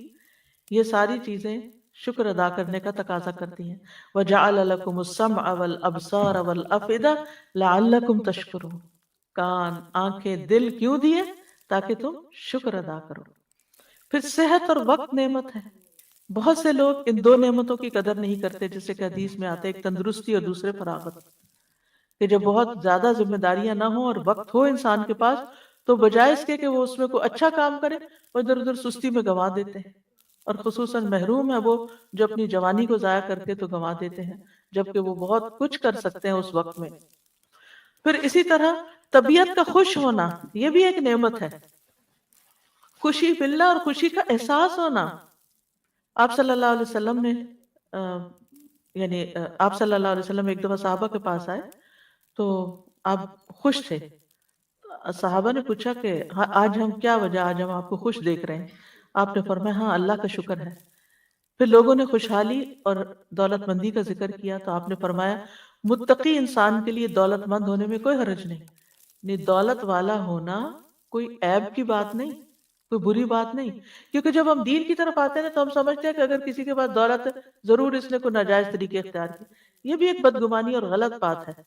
یہ ساری چیزیں شکر ادا کرنے کا تقاضا کرتی ہیں۔ وَجَعَلَ لَكُمُ السَّمْعَ وَالْأَبْصَارَ وَالْأَفْئِدَةَ لَعَلَّكُمْ تَشْكُرُونَ، کان، آنکھیں، دل کیوں دیے؟ تاکہ تم شکر ادا کرو۔ پھر صحت اور وقت نعمت ہے۔ بہت سے لوگ ان دو نعمتوں کی قدر نہیں کرتے، جیسے کہ حدیث میں آتے، ایک تندرستی اور دوسرے فراغت، کہ جب بہت زیادہ ذمہ داریاں نہ ہوں اور وقت ہو انسان کے پاس، تو بجائے اس کے کہ وہ اس میں کوئی اچھا کام کرے، وہ ادھر ادھر سستی میں گنوا دیتے ہیں، اور خصوصاً محروم ہے وہ جو اپنی جوانی کو ضائع کر کے تو گنوا دیتے ہیں، جبکہ وہ بہت کچھ کر سکتے ہیں اس وقت میں۔ پھر اسی طرح طبیعت کا خوش ہونا، یہ بھی ایک نعمت ہے، خوشی ملنا اور خوشی کا احساس ہونا۔ آپ صلی اللہ علیہ وسلم نے آپ صلی اللہ علیہ وسلم ایک دفعہ صحابہ کے پاس آئے تو آپ خوش تھے۔ صحابہ نے پوچھا کہ آج ہم کیا وجہ، آج ہم آپ کو خوش دیکھ رہے ہیں؟ آپ نے فرمایا ہاں اللہ کا شکر ہے۔ پھر لوگوں نے خوشحالی اور دولت مندی کا ذکر کیا تو آپ نے فرمایا متقی انسان کے لیے دولت مند ہونے میں کوئی حرج نہیں، یعنی دولت والا ہونا کوئی عیب کی بات نہیں، کوئی بری بات نہیں، کیونکہ جب ہم دین کی طرف آتے ہیں تو ہم سمجھتے ہیں کہ اگر کسی کے پاس دولت ہے ضرور اس نے کوئی ناجائز طریقے اختیار کی، یہ بھی ایک بدگمانی اور غلط بات ہے۔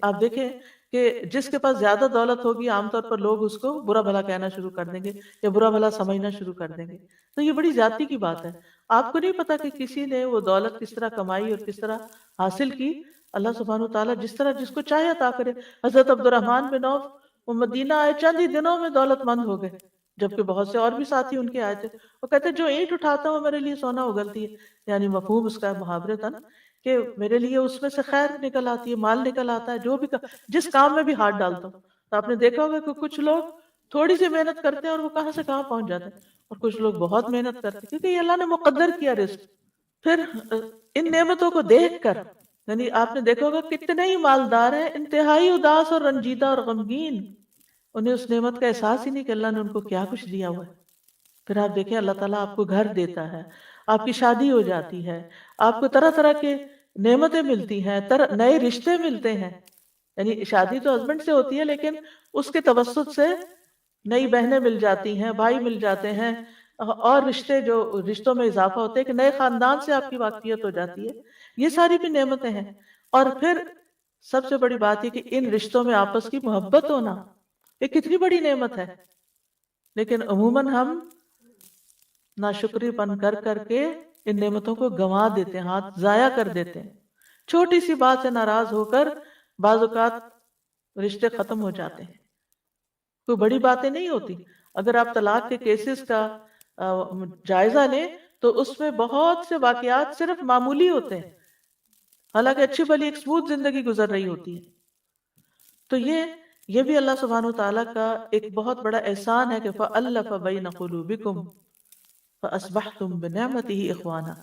آپ دیکھیں کہ جس کے پاس زیادہ دولت ہوگی عام طور پر لوگ اس کو برا بھلا کہنا شروع کر دیں گے یا برا بھلا سمجھنا شروع کر دیں گے، تو یہ بڑی زیادتی کی بات ہے۔ آپ کو نہیں پتا کہ کسی نے وہ دولت کس طرح کمائی اور کس طرح حاصل کی۔ اللہ سبحانہ وتعالیٰ جس طرح جس کو چاہے عطا کرے۔ حضرت عبد الرحمن بن عوف وہ مدینہ آئے، چند ہی دنوں میں دولت مند ہو گئے، جبکہ بہت سے اور بھی ساتھی ان کے آئے تھے۔ وہ کہتے جو اینٹ اٹھاتا ہوں میرے لیے سونا اگلتی ہے، یعنی مفہوم اس کا محاورے تھا نا کہ میرے لیے اس میں سے خیر نکل آتی ہے، مال نکل آتا ہے، جو بھی جس کام میں بھی ہاتھ ڈالتا ہوں۔ تو آپ نے دیکھا ہوگا کہ کچھ لوگ تھوڑی سی محنت کرتے ہیں اور وہ کہاں سے کہاں پہنچ جاتے ہیں، اور کچھ لوگ بہت محنت کرتے ہیں کیونکہ یہ اللہ نے مقدر کیا رزق۔ پھر ان نعمتوں کو دیکھ کر، یعنی آپ نے دیکھا ہوگا کتنے ہی مالدار ہیں انتہائی اداس اور رنجیدہ اور غمگین، انہیں اس نعمت کا احساس ہی نہیں کہ اللہ نے ان کو کیا کچھ دیا ہوا ہے۔ پھر آپ دیکھیں اللہ تعالیٰ آپ کو گھر دیتا ہے، آپ کی شادی ہو جاتی ہے، آپ کو طرح طرح کے نعمتیں ملتی ہیں، نئے رشتے ملتے ہیں، یعنی شادی تو ہسبینڈ سے ہوتی ہے لیکن اس کے توسط سے نئی بہنیں مل جاتی ہیں، بھائی مل جاتے ہیں، اور رشتوں میں اضافہ ہوتا ہے کہ نئے خاندان سے آپ کی واقفیت ہو جاتی ہے، یہ ساری بھی نعمتیں ہیں۔ اور پھر سب سے بڑی بات یہ کہ ان رشتوں میں آپس کی محبت ہونا، یہ کتنی بڑی نعمت ہے، لیکن عموماً ہم ناشکری بن کر کر کے ان نعمتوں کو گنوا دیتے ہیں، ہاتھ ضائع کر دیتے ہیں. چھوٹی سی بات سے ناراض ہو کر بعض اوقات رشتے ختم ہو جاتے ہیں. کوئی بڑی باتیں نہیں ہوتی. اگر آپ طلاق کے کیسز کا جائزہ لیں تو اس میں بہت سے واقعات صرف معمولی ہوتے ہیں، حالانکہ اچھی بھلی ایک سموتھ زندگی گزر رہی ہوتی ہے. تو یہ بھی اللہ سبحانہ وتعالیٰ کا ایک بہت بڑا احسان ہے کہ فَأَلَّفَ بَيْنَ قُلُوبِكُمْ فَأَصْبَحْتُمْ بِنِعْمَتِهِ إِخْوَانًا.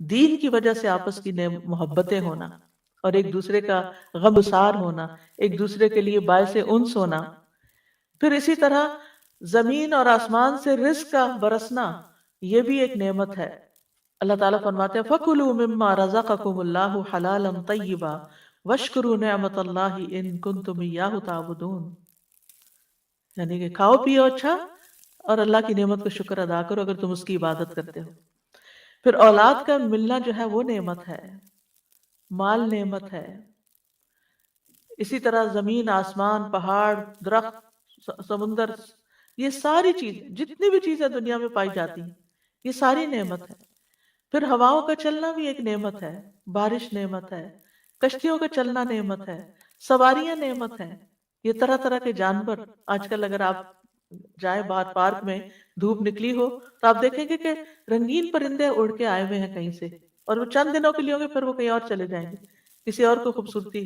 دین کی وجہ سے آپس کی محبتیں ہونا اور ایک دوسرے کا غمگسار ہونا، ایک دوسرے کے لیے باعث انس ہونا. پھر اسی طرح زمین اور آسمان سے رزق کا برسنا، یہ بھی ایک نعمت ہے. اللہ تعالیٰ فرماتے ہیں فَكُلُوا مِمَّا رَزَقَكُمُ اللَّهُ حَلَالًا طَيِّبًا وَاشْكُرُوا نِعْمَتَ اللَّهِ إِن كُنتُمْ إِيَّاهُ تَعْبُدُونَ. یعنی کہ کھاؤ پیو اچھا اور اللہ کی نعمت کا شکر ادا کرو اگر تم اس کی عبادت کرتے ہو. پھر اولاد کا ملنا جو ہے وہ نعمت ہے، مال نعمت ہے. اسی طرح زمین، آسمان، پہاڑ، درخت، سمندر، یہ ساری چیزیں، جتنی بھی چیزیں دنیا میں پائی جاتی ہیں، یہ ساری نعمت ہے. پھر ہواؤں کا چلنا بھی ایک نعمت ہے، بارش نعمت ہے، کشتیوں کا چلنا نعمت ہے، سواریاں نعمت ہیں. یہ طرح طرح کے جانور، آج کل اگر آپ جائیں باہر پارک میں، دھوپ نکلی ہو تو آپ دیکھیں گے کہ رنگین پرندے اڑ کے آئے ہوئے ہیں کہیں سے، اور وہ چند دنوں کے لیے ہوں گے پھر وہ کہیں اور چلے جائیں گے، کسی اور کو خوبصورتی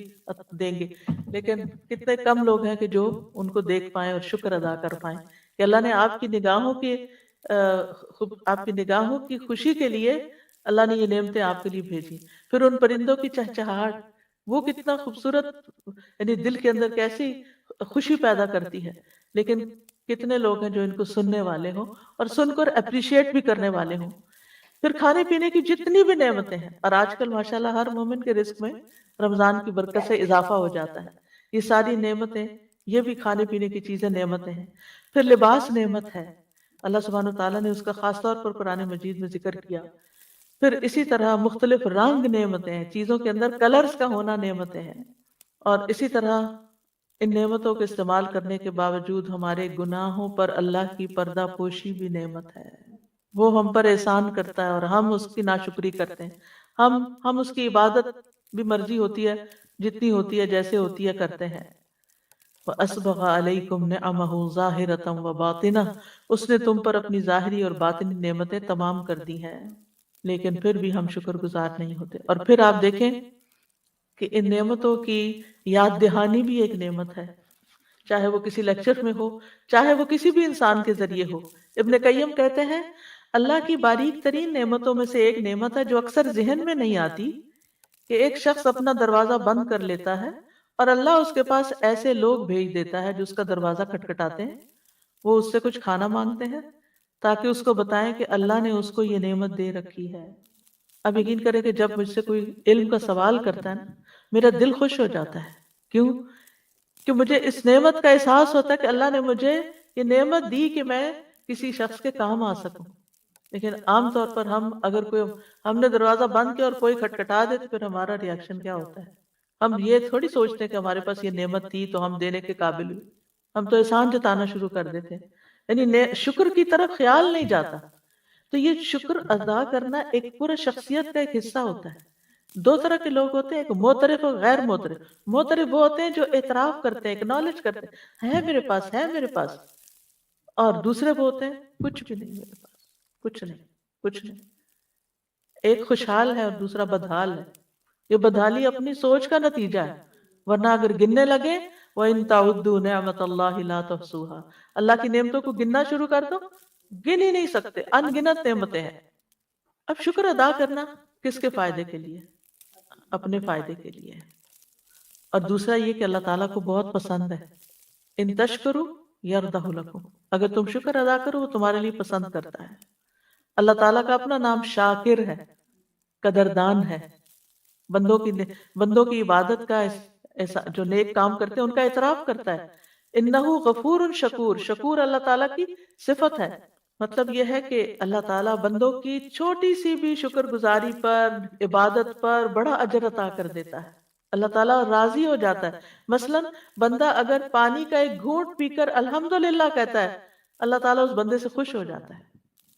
دیں گے. لیکن کتنے کم لوگ ہیں کہ جو ان کو دیکھ پائیں اور شکر ادا کر پائیں کہ اللہ نے آپ کی نگاہوں کے آپ کی نگاہوں کی خوشی کے لیے اللہ نے یہ نعمتیں آپ کے لیے بھیجی. پھر ان پرندوں کی چہچہاہٹ، وہ کتنا خوبصورت، یعنی دل کے اندر کیسی خوشی پیدا کرتی ہے. لیکن کتنے لوگ ہیں جو ان کو سننے والے ہوں اور سن کر اپریشیٹ بھی کرنے والے ہوں. پھر کھانے پینے کی جتنی بھی نعمتیں ہیں، اور آج کل ماشاءاللہ ہر مومن کے رزق میں رمضان کی برکت سے اضافہ ہو جاتا ہے. یہ ساری نعمتیں، یہ بھی کھانے پینے کی چیزیں نعمتیں ہیں. پھر لباس نعمت ہے، اللہ سبحانہ وتعالیٰ نے اس کا خاص طور پر قرآن مجید میں ذکر کیا. پھر اسی طرح مختلف رنگ نعمتیں ہیں، چیزوں کے اندر کلرز کا ہونا نعمتیں ہیں. اور اسی طرح ان نعمتوں کو استعمال کرنے کے باوجود ہمارے گناہوں پر اللہ کی پردہ پوشی بھی نعمت ہے. وہ ہم پر احسان کرتا ہے اور ہم اس کی ناشکری کرتے ہیں. ہم اس کی عبادت بھی مرضی ہوتی ہے، جتنی ہوتی ہے جیسے ہوتی ہے کرتے ہیں. وَأَسْبَغَ عَلَيْكُمْ نِعَمَهُ ظَاهِرَةً وَبَاطِنَةً، اس نے تم پر اپنی ظاہری اور باطنی نعمتیں تمام کر دی ہیں، لیکن پھر بھی ہم شکر گزار نہیں ہوتے. اور پھر آپ دیکھیں کہ ان نعمتوں کی یاد دہانی بھی ایک نعمت ہے، چاہے وہ کسی لیکچر میں ہو، چاہے وہ کسی بھی انسان کے ذریعے ہو. ابن قیم کہتے ہیں اللہ کی باریک ترین نعمتوں میں سے ایک نعمت ہے جو اکثر ذہن میں نہیں آتی، کہ ایک شخص اپنا دروازہ بند کر لیتا ہے اور اللہ اس کے پاس ایسے لوگ بھیج دیتا ہے جو اس کا دروازہ کھٹکھٹاتے ہیں، وہ اس سے کچھ کھانا مانگتے ہیں تاکہ اس کو بتائیں کہ اللہ نے اس کو یہ نعمت دے رکھی ہے. اب یقین کریں کہ جب مجھ سے کوئی علم کا سوال کرتا ہے نا، میرا دل خوش ہو جاتا ہے. کیوں؟ کہ مجھے اس نعمت کا احساس ہوتا ہے کہ اللہ نے مجھے یہ نعمت دی کہ میں کسی شخص کے کام آ سکوں. لیکن عام طور پر ہم نے دروازہ بند کیا اور کوئی کھٹکھٹا دے تو پھر ہمارا ری ایکشن کیا ہوتا ہے؟ ہم یہ تھوڑی سوچتے ہیں کہ ہمارے پاس یہ نعمت تھی تو ہم دینے کے قابل ہوئے، ہم تو احسان جتانا شروع کر دیتے ہیں، یعنی شکر کی طرف خیال نہیں جاتا. تو یہ شکر ادا کرنا ایک پورا شخصیت کا ایک حصہ ہوتا ہے. دو طرح کے لوگ ہوتے ہیں، ایک معترف اور غیر معترف. معترف وہ ہوتے ہیں جو اعتراف کرتے ہیں، اکنالج کرتے ہیں، ہے میرے پاس، ہے میرے پاس. اور دوسرے وہ ہوتے ہیں کچھ بھی نہیں میرے پاس، کچھ نہیں، کچھ نہیں. ایک خوشحال ہے اور دوسرا بدحال ہے. یہ بدحالی اپنی سوچ کا نتیجہ ہے، ورنہ اگر گننے لگے وَإِن تَعُدُّوا نِعْمَةَ اللَّهِ لَا تُحْصُوهَا، اللہ کی نعمتوں کو گننا شروع کر دو، گن ہی نہیں سکتے، ان گنت نعمتیں ہیں. اب شکر ادا کرنا کس کے فائدے کے لیے؟ اپنے فائدے کے لیے. اور دوسرا یہ کہ اللہ تعالیٰ کو بہت پسند ہے. ان تشکروا یرضہ لکم، اگر تم شکر ادا کرو وہ تمہارے لیے پسند کرتا ہے. اللہ تعالیٰ کا اپنا نام شاکر ہے، قدردان ہے. بندوں کی عبادت کا جو نیک کام کرتے ہیں ان کا اعتراف کرتا ہے. انہ غفور شکور، شکور اللہ تعالیٰ کی صفت ہے. مطلب یہ ہے کہ اللہ تعالیٰ بندوں کی چھوٹی سی بھی شکر گزاری پر، عبادت پر بڑا اجر عطا کر دیتا ہے. اللہ تعالیٰ راضی ہو جاتا ہے. مثلا بندہ اگر پانی کا ایک گھونٹ پی کر الحمدللہ کہتا ہے، اللہ تعالیٰ اس بندے سے خوش ہو جاتا ہے.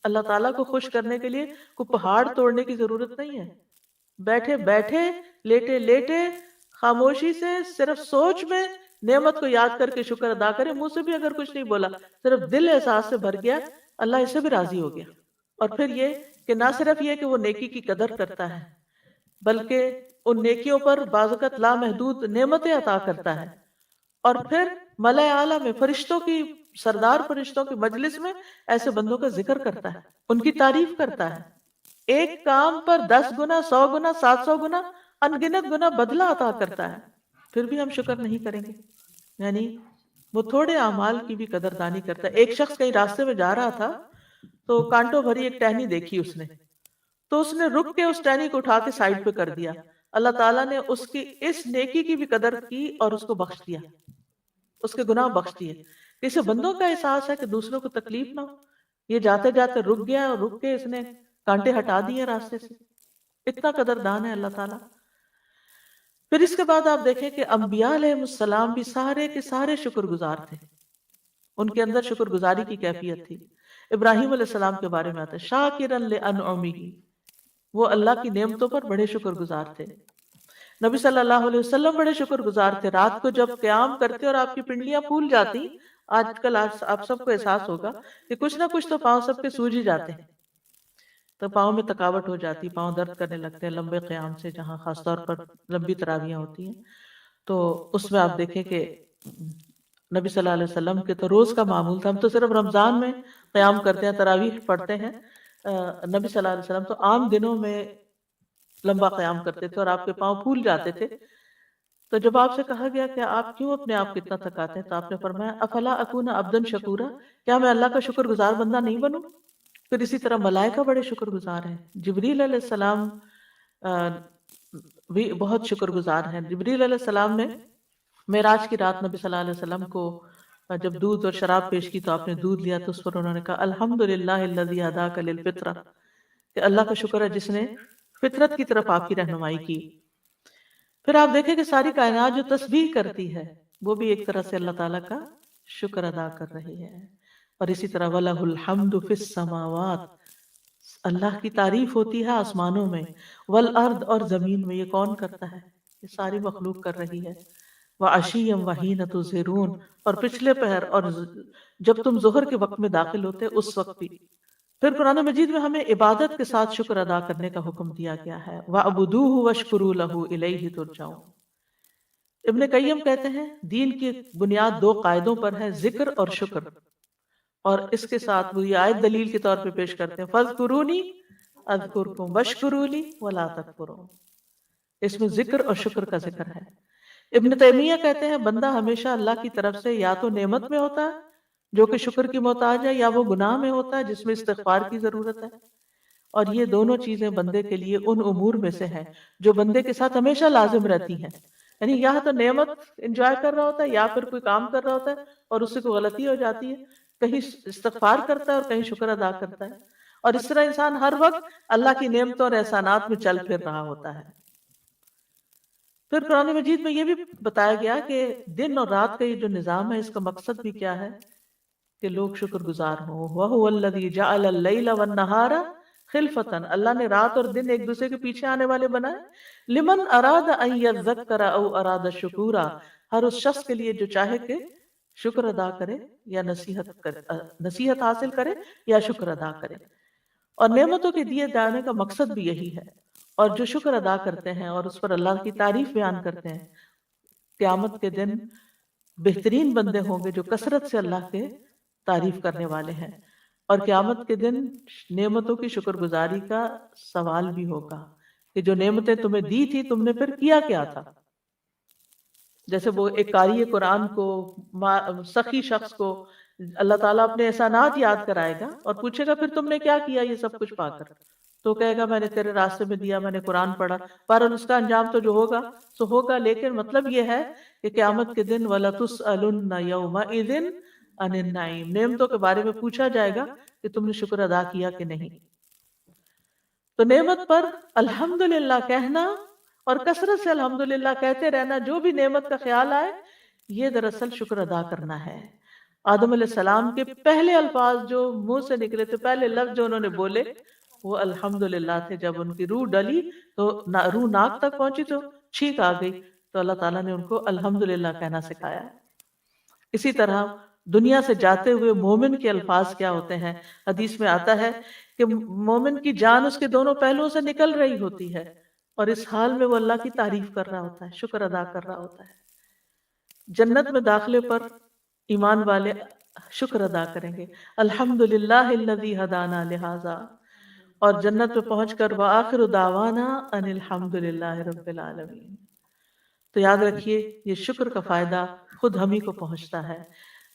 اللہ تعالیٰ کو خوش کرنے کے لیے کوئی پہاڑ توڑنے کی ضرورت نہیں ہے. بیٹھے بیٹھے، لیٹے لیٹے، خاموشی سے صرف سوچ میں نعمت کو یاد کر کے شکر ادا کرے. منہ سے بھی اگر کچھ نہیں بولا، صرف دل احساس سے بھر گیا، اللہ اس سے بھی راضی ہو گیا. اور پھر یہ کہ نہ صرف یہ کہ وہ نیکی کی قدر کرتا ہے، بلکہ ان نیکیوں پر بعض اوقات لامحدود نعمتیں عطا کرتا ہے. اور پھر ملائے اعلیٰ میں فرشتوں کی، سردار فرشتوں کی مجلس میں ایسے بندوں کا ذکر کرتا ہے، ان کی تعریف کرتا ہے. ایک کام پر 10 گنا، 100 گنا، 700 گنا، انگنت گنا بدلہ عطا کرتا ہے. پھر بھی ہم شکر نہیں کریں گے. یعنی وہ تھوڑے اعمال کی بھی قدردانی کرتا ہے. ایک شخص کہیں راستے میں جا رہا تھا تو کانٹوں بھری ایک ٹہنی دیکھی اس نے، تو اس نے رک کے اس ٹہنی کو اٹھا کے سائڈ پہ کر دیا. اللہ تعالیٰ نے اس کی اس نیکی کی بھی قدر کی اور اس کو بخش دیا، اس کے گناہ بخش دیے. اسے بندوں کا احساس ہے کہ دوسروں کو تکلیف نہ ہو. یہ جاتے جاتے رک گیا اور رک کے اس نے کانٹے ہٹا دیے راستے سے. اتنا قدردان ہے اللہ تعالیٰ. پھر اس کے بعد آپ دیکھیں کہ انبیاء علیہ السلام بھی سارے کے سارے شکر گزار تھے. ان کے اندر شکر گزاری کی کیفیت تھی. ابراہیم علیہ السلام کے بارے میں آتا ہے شاکرا لانعمہ، وہ اللہ کی نعمتوں پر بڑے شکر گزار تھے. نبی صلی اللہ علیہ وسلم بڑے شکر گزار تھے. رات کو جب قیام کرتے اور آپ کی پنڈلیاں پھول جاتی، آج کل آپ سب کو احساس ہوگا کہ کچھ نہ کچھ تو پاؤں سب کے سوج ہی جاتے ہیں، تو پاؤں میں تھکاوٹ ہو جاتی، پاؤں درد کرنے لگتے ہیں لمبے قیام سے، جہاں خاص طور پر لمبی تراویحیں ہوتی ہیں. تو اس میں آپ دیکھیں کہ نبی صلی اللہ علیہ وسلم کے تو روز کا معمول تھا. ہم تو صرف رمضان میں قیام کرتے ہیں، تراویح پڑھتے ہیں. نبی صلی اللہ علیہ وسلم تو عام دنوں میں لمبا قیام کرتے تھے اور آپ کے پاؤں پھول جاتے تھے. تو جب آپ سے کہا گیا کہ آپ کیوں اپنے آپ کو اتنا تھکاتے ہیں، تو آپ نے فرمایا افلا اکون عبدا شکورا، کیا میں اللہ کا شکر گزار بندہ نہیں بنوں؟ پھر اسی طرح ملائکہ بڑے شکر گزار ہیں. جبریل علیہ السلام بھی بہت شکر گزار ہیں. جبریل علیہ السلام نے معراج کی رات نبی صلی اللہ علیہ وسلم کو جب دودھ اور شراب پیش کی تو آپ نے دودھ لیا تو اس پر انہوں نے کہا الحمدللہ الذی ہداک للفطرہ، کہ اللہ کا شکر ہے جس نے فطرت کی طرف آپ کی رہنمائی کی. پھر آپ دیکھیں کہ ساری کائنات جو تسبیح کرتی ہے وہ بھی ایک طرح سے اللہ تعالیٰ کا شکر ادا کر رہی ہے. اور اسی طرح وَلَهُ الْحَمْدُ فِي السَّمَاوَاتِ، اللہ کی تعریف ہوتی ہے آسمانوں میں، والارض اور زمین میں. یہ کون کرتا ہے؟ یہ ساری مخلوق کر رہی ہے. وَعَشِيًّا وَحِينَ تُظْهِرُونَ، اور پچھلے پہر اور جب تم ظہر کے وقت میں داخل ہوتے اس وقت بھی. پھر قرآن مجید میں ہمیں عبادت کے ساتھ شکر ادا کرنے کا حکم دیا گیا ہے. وَعْبُدُوهُ وَاشْكُرُوا لَهُ إِلَيْهِ تُرْجَعُونَ. ابن قیم کہتے ہیں دین کی بنیاد 2 قاعدوں پر ہے، ذکر اور شکر. اور اس کے ساتھ وہ یہ آیت دلیل کے طور پہ پیش کرتے ہیں فَاذْكُرُونِي أَذْكُرْكُمْ وَاشْكُرُوا لِي وَلَا تَكْفُرُونَ. اس میں ذکر اور شکر کا ذکر ہے. ابن تیمیہ کہتے ہیں بندہ ہمیشہ اللہ کی طرف سے یا تو نعمت میں ہوتا ہے جو کہ شکر کی محتاج ہے، یا وہ گناہ میں ہوتا ہے جس میں استغفار کی ضرورت ہے. اور یہ دونوں چیزیں بندے کے لیے ان امور میں سے ہیں جو بندے کے ساتھ ہمیشہ لازم رہتی ہیں. یعنی یا تو نعمت انجوائے کر رہا ہوتا ہے یا پھر کوئی کام کر رہا ہوتا ہے اور اس سے کوئی غلطی ہو جاتی ہے، کہیں استغفار کرتا ہے اور کہیں شکر ادا کرتا ہے. اور اس طرح انسان ہر وقت اللہ کی نعمتوں اور احسانات میں چل پھر رہا ہوتا ہے. پھر قرآن مجید میں یہ بھی بتایا گیا کہ دن اور رات کا یہ جو نظام ہے اس کا مقصد بھی کیا ہے کہ لوگ شکر گزار ہوں. وَهُوَ الَّذِي جَعَلَ اللَّيْلَ وَالنَّهَارَ خِلْفَةً، اللہ نے رات اور دن ایک دوسرے کے پیچھے آنے والے بنائے. لمن اراد ان یذکر او اراد شکورا، ہر اس شخص کے لیے جو چاہے کہ شکر ادا کرے یا نصیحت حاصل کرے یا شکر ادا کرے. اور نعمتوں کے دیے جانے کا مقصد بھی یہی ہے. اور جو شکر ادا کرتے ہیں اور اس پر اللہ کی تعریف بیان کرتے ہیں، قیامت کے دن بہترین بندے ہوں گے جو کثرت سے اللہ کے تعریف کرنے والے ہیں. اور قیامت کے دن نعمتوں کی شکر گزاری کا سوال بھی ہوگا کہ جو نعمتیں تمہیں دی تھی تم نے پھر کیا کیا تھا. جیسے وہ ایک قاری قرآن کو، سخی شخص کو اللہ تعالیٰ اپنے احسانات یاد کرائے گا اور پوچھے گا پھر تم نے کیا کیا یہ سب کچھ پا کر. تو کہے گا میں نے تیرے راستے میں دیا، میں نے قرآن پڑھا. پر اس کا انجام تو جو ہوگا سو ہوگا. لیکن مطلب یہ ہے کہ قیامت کے دن وَلَتُسْأَلُنَّ يَوْمَئِذٍ عَنِ النَّعِيمِ، نعمتوں کے بارے میں پوچھا جائے گا کہ تم نے شکر ادا کیا کہ نہیں. تو نعمت پر الحمدللہ کہنا اور کثرت سے الحمدللہ کہتے رہنا، جو بھی نعمت کا خیال آئے، یہ دراصل شکر ادا کرنا ہے۔ آدم علیہ السلام کے پہلے الفاظ جو منہ سے نکلے تھے، پہلے لفظ جو انہوں نے بولے وہ الحمدللہ تھے۔ جب ان کی روح ڈلی تو روح ناک تک پہنچی تو چھینک آ گئی، تو اللہ تعالیٰ نے ان کو الحمدللہ کہنا سکھایا۔ اسی طرح دنیا سے جاتے ہوئے مومن کے الفاظ کیا ہوتے ہیں؟ حدیث میں آتا ہے کہ مومن کی جان اس کے دونوں پہلوؤں سے نکل رہی ہوتی ہے، اور اس حال میں وہ اللہ کی تعریف کر رہا ہوتا ہے، شکر ادا کر رہا ہوتا ہے۔ جنت میں داخلے پر ایمان والے شکر ادا کریں گے، الحمدللہ الذی ہدانا لہذا، اور جنت میں پہنچ کر وآخر دعوانا ان الحمدللہ رب العالمین۔ تو یاد رکھیے، یہ شکر کا فائدہ خود ہم ہی کو پہنچتا ہے،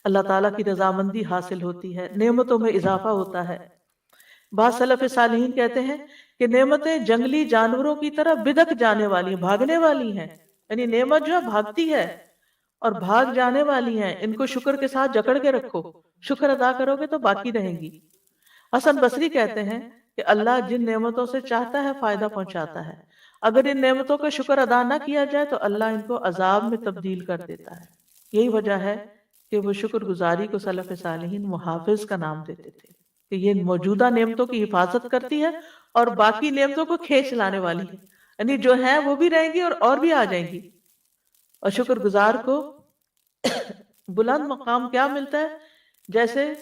اللہ تعالیٰ کی رضامندی حاصل ہوتی ہے، نعمتوں میں اضافہ ہوتا ہے۔ بعض سلف صالحین کہتے ہیں کہ نعمتیں جنگلی جانوروں کی طرح بدک جانے والی ہیں، بھاگنے والی ہیں، یعنی نعمت جو ہے بھاگتی ہے اور بھاگ جانے والی ہیں، ان کو شکر کے ساتھ جکڑ کے رکھو، شکر ادا کرو گے تو باقی رہیں گی۔ حسن بصری کہتے ہیں کہ اللہ جن نعمتوں سے چاہتا ہے فائدہ پہنچاتا ہے، اگر ان نعمتوں کا شکر ادا نہ کیا جائے تو اللہ ان کو عذاب میں تبدیل کر دیتا ہے۔ یہی وجہ ہے کہ وہ شکر گزاری کو سلف صالحین محافظ کا نام دیتے تھے، کہ یہ موجودہ نعمتوں کی حفاظت کرتی ہے اور باقی نعمتوں کو کھینچ لانے والی ہے، یعنی جو ہیں وہ بھی رہیں گی اور بھی آ جائیں گی۔ اور شکر گزار کو بلند مقام کیا ملتا ہے؟ جیسے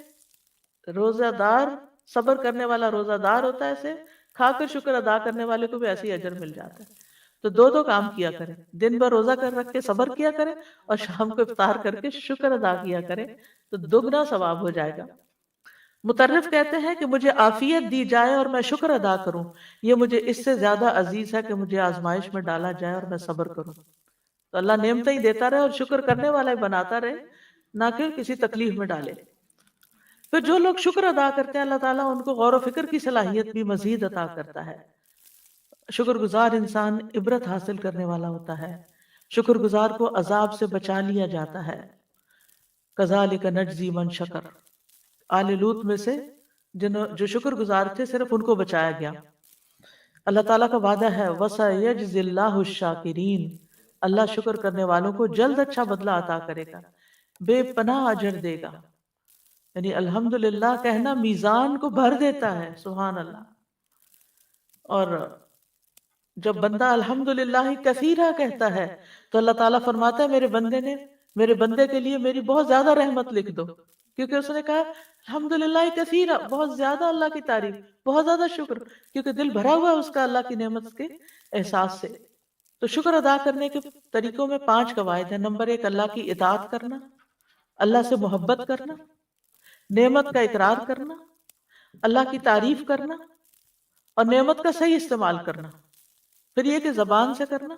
روزہ دار صبر کرنے والا روزہ دار ہوتا ہے، ایسے کھا کر شکر ادا کرنے والے کو بھی ایسے ہی اجر مل جاتا ہے۔ تو دو کام کیا کریں، دن بھر روزہ کر رکھ کے صبر کیا کریں، اور شام کو افطار کر کے شکر ادا کیا کریں، تو دگنا ثواب ہو جائے گا۔ مطرف کہتے ہیں کہ مجھے عافیت دی جائے اور میں شکر ادا کروں، یہ مجھے اس سے زیادہ عزیز ہے کہ مجھے آزمائش میں ڈالا جائے اور میں صبر کروں۔ تو اللہ نعمتیں ہی دیتا رہے اور شکر کرنے والا ہی بناتا رہے، نہ کہ کسی تکلیف میں ڈالے۔ پھر جو لوگ شکر ادا کرتے ہیں، اللہ تعالیٰ ان کو غور و فکر کی صلاحیت بھی مزید عطا کرتا ہے۔ شکر گزار انسان عبرت حاصل کرنے والا ہوتا ہے، شکر گزار کو عذاب سے بچا لیا جاتا ہے۔ کذالک نجزی من شکر، آل لوط میں سے جو شکر گزار تھے صرف ان کو بچایا گیا۔ اللہ تعالیٰ کا وعدہ ہے وَسَيَجْزِي اللَّهُ الشَّاكِرِينَ، اللہ شکر کرنے والوں کو جلد اچھا بدلہ عطا کرے گا، بے پناہ اجر دے گا۔ یعنی الحمدللہ کہنا میزان کو بھر دیتا ہے، سبحان اللہ۔ اور جب بندہ الحمدللہ کثیرہ کہتا ہے تو اللہ تعالیٰ فرماتا ہے میرے بندے کے لیے میری بہت زیادہ رحمت لکھ دو، کیونکہ اس نے کہا الحمدللہ کثیرہ، بہت زیادہ اللہ کی تعریف، بہت زیادہ شکر، کیونکہ دل بھرا ہوا ہے اس کا اللہ کی نعمت کے احساس سے۔ تو شکر ادا کرنے کے طریقوں میں 5 قواعد ہیں۔ نمبر 1، اللہ کی اطاعت کرنا، اللہ سے محبت کرنا، نعمت کا اقرار کرنا، اللہ کی تعریف کرنا، اور نعمت کا صحیح استعمال کرنا۔ پھر یہ کہ زبان سے کرنا،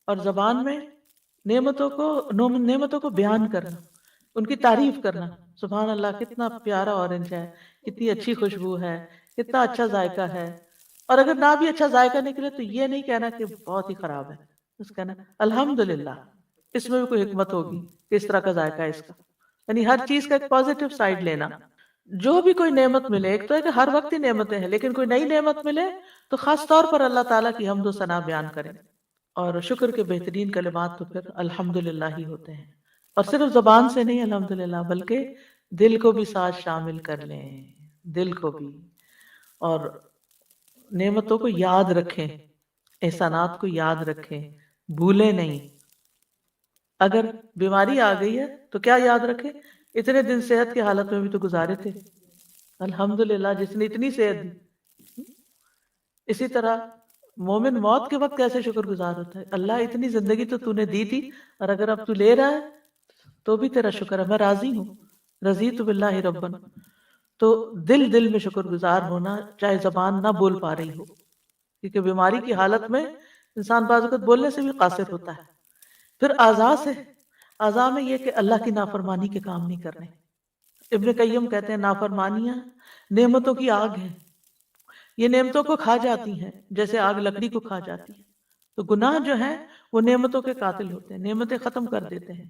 اور زبان میں نعمتوں کو بیان کرنا، ان کی تعریف کرنا۔ سبحان اللہ، کتنا پیارا اورنج ہے، کتنی اچھی خوشبو ہے، کتنا اچھا ذائقہ ہے۔ اور اگر نہ بھی اچھا ذائقہ نکلے تو یہ نہیں کہنا کہ بہت ہی خراب ہے، بس کہنا الحمدللہ، اس میں بھی کوئی حکمت ہوگی کہ اس طرح کا ذائقہ ہے اس کا۔ یعنی ہر چیز کا ایک پازیٹیو سائیڈ لینا۔ جو بھی کوئی نعمت ملے، ایک تو ہے کہ ہر وقت ہی نعمتیں ہیں، لیکن کوئی نئی نعمت ملے تو خاص طور پر اللہ تعالیٰ کی حمد و ثنا بیان کریں۔ اور شکر کے بہترین کلمات تو پھر الحمدللہ ہی ہوتے ہیں، اور صرف زبان سے نہیں الحمدللہ، بلکہ دل کو بھی ساتھ شامل کر لیں، دل کو بھی۔ اور نعمتوں کو یاد رکھیں، احسانات کو یاد رکھیں، بھولیں نہیں۔ اگر بیماری آ گئی ہے تو کیا یاد رکھیں؟ اتنے دن صحت کی حالت میں بھی تو گزارے تھے، الحمدللہ جس نے اتنی صحت دی۔ اسی طرح مومن موت کے وقت کیسے شکر گزار ہوتا ہے، اللہ اتنی زندگی تو نے دی تھی، اور اگر اب تو لے رہا ہے تو بھی تیرا شکر ہے، میں راضی ہوں، رضیت باللہ ربن۔ تو دل میں شکر گزار ہونا، چاہے زبان نہ بول پا رہی ہو، کیونکہ بیماری کی حالت میں انسان بعض اوقات بولنے سے بھی قاصر ہوتا ہے۔ پھر اعضاء سے، اعضاء میں یہ کہ اللہ کی نافرمانی کے کام نہیں کرنے۔ ابن قیم کہتے ہیں نافرمانیاں نعمتوں کی آگ ہیں، یہ نعمتوں کو کھا جاتی ہیں جیسے آگ لکڑی کو کھا جاتی ہے۔ تو گناہ جو ہیں وہ نعمتوں کے قاتل ہوتے ہیں، نعمتیں ختم کر دیتے ہیں۔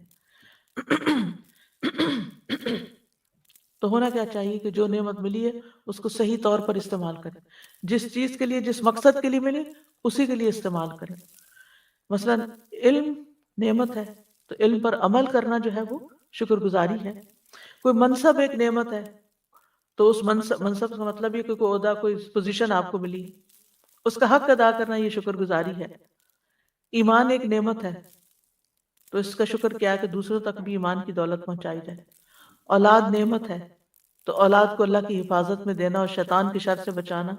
تو ہونا کیا چاہیے کہ جو نعمت ملی ہے اس کو صحیح طور پر استعمال کریں، جس چیز کے لیے، جس مقصد کے لیے ملے اسی کے لیے استعمال کریں۔ مثلا علم نعمت ہے، تو علم پر عمل کرنا جو ہے وہ شکر گزاری ہے۔ کوئی منصب ایک نعمت ہے، تو اس منصب کا مطلب یہ کہ کوئی عہدہ، کوئی پوزیشن آپ کو ملی، اس کا حق ادا کرنا یہ شکر گزاری ہے۔ ایمان ایک نعمت ہے، تو اس کا شکر کیا ہے کہ دوسروں تک بھی ایمان کی دولت پہنچائی جائے۔ اولاد نعمت ہے، تو اولاد کو اللہ کی حفاظت میں دینا اور شیطان کی شر سے بچانا،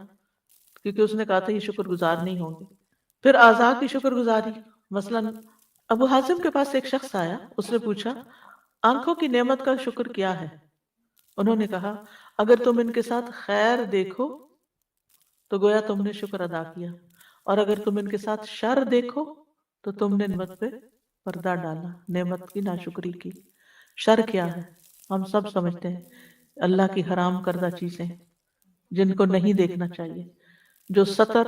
کیونکہ اس نے کہا تھا یہ شکر گزار نہیں ہوں گے۔ پھر اعضاء کی شکر گزاری، مثلا ابو حازم کے پاس ایک شخص آیا، اس نے پوچھا آنکھوں کی نعمت کا شکر کیا ہے؟ انہوں نے کہا اگر تم ان کے ساتھ خیر دیکھو تو گویا تم نے شکر ادا کیا، اور اگر تم ان کے ساتھ شر دیکھو تو تم نے نعمت پہ پردہ ڈالا، نعمت کی ناشکری کی۔ شر کیا ہے؟ ہم سب سمجھتے ہیں اللہ کی حرام کردہ چیزیں جن کو نہیں دیکھنا چاہیے، جو سطر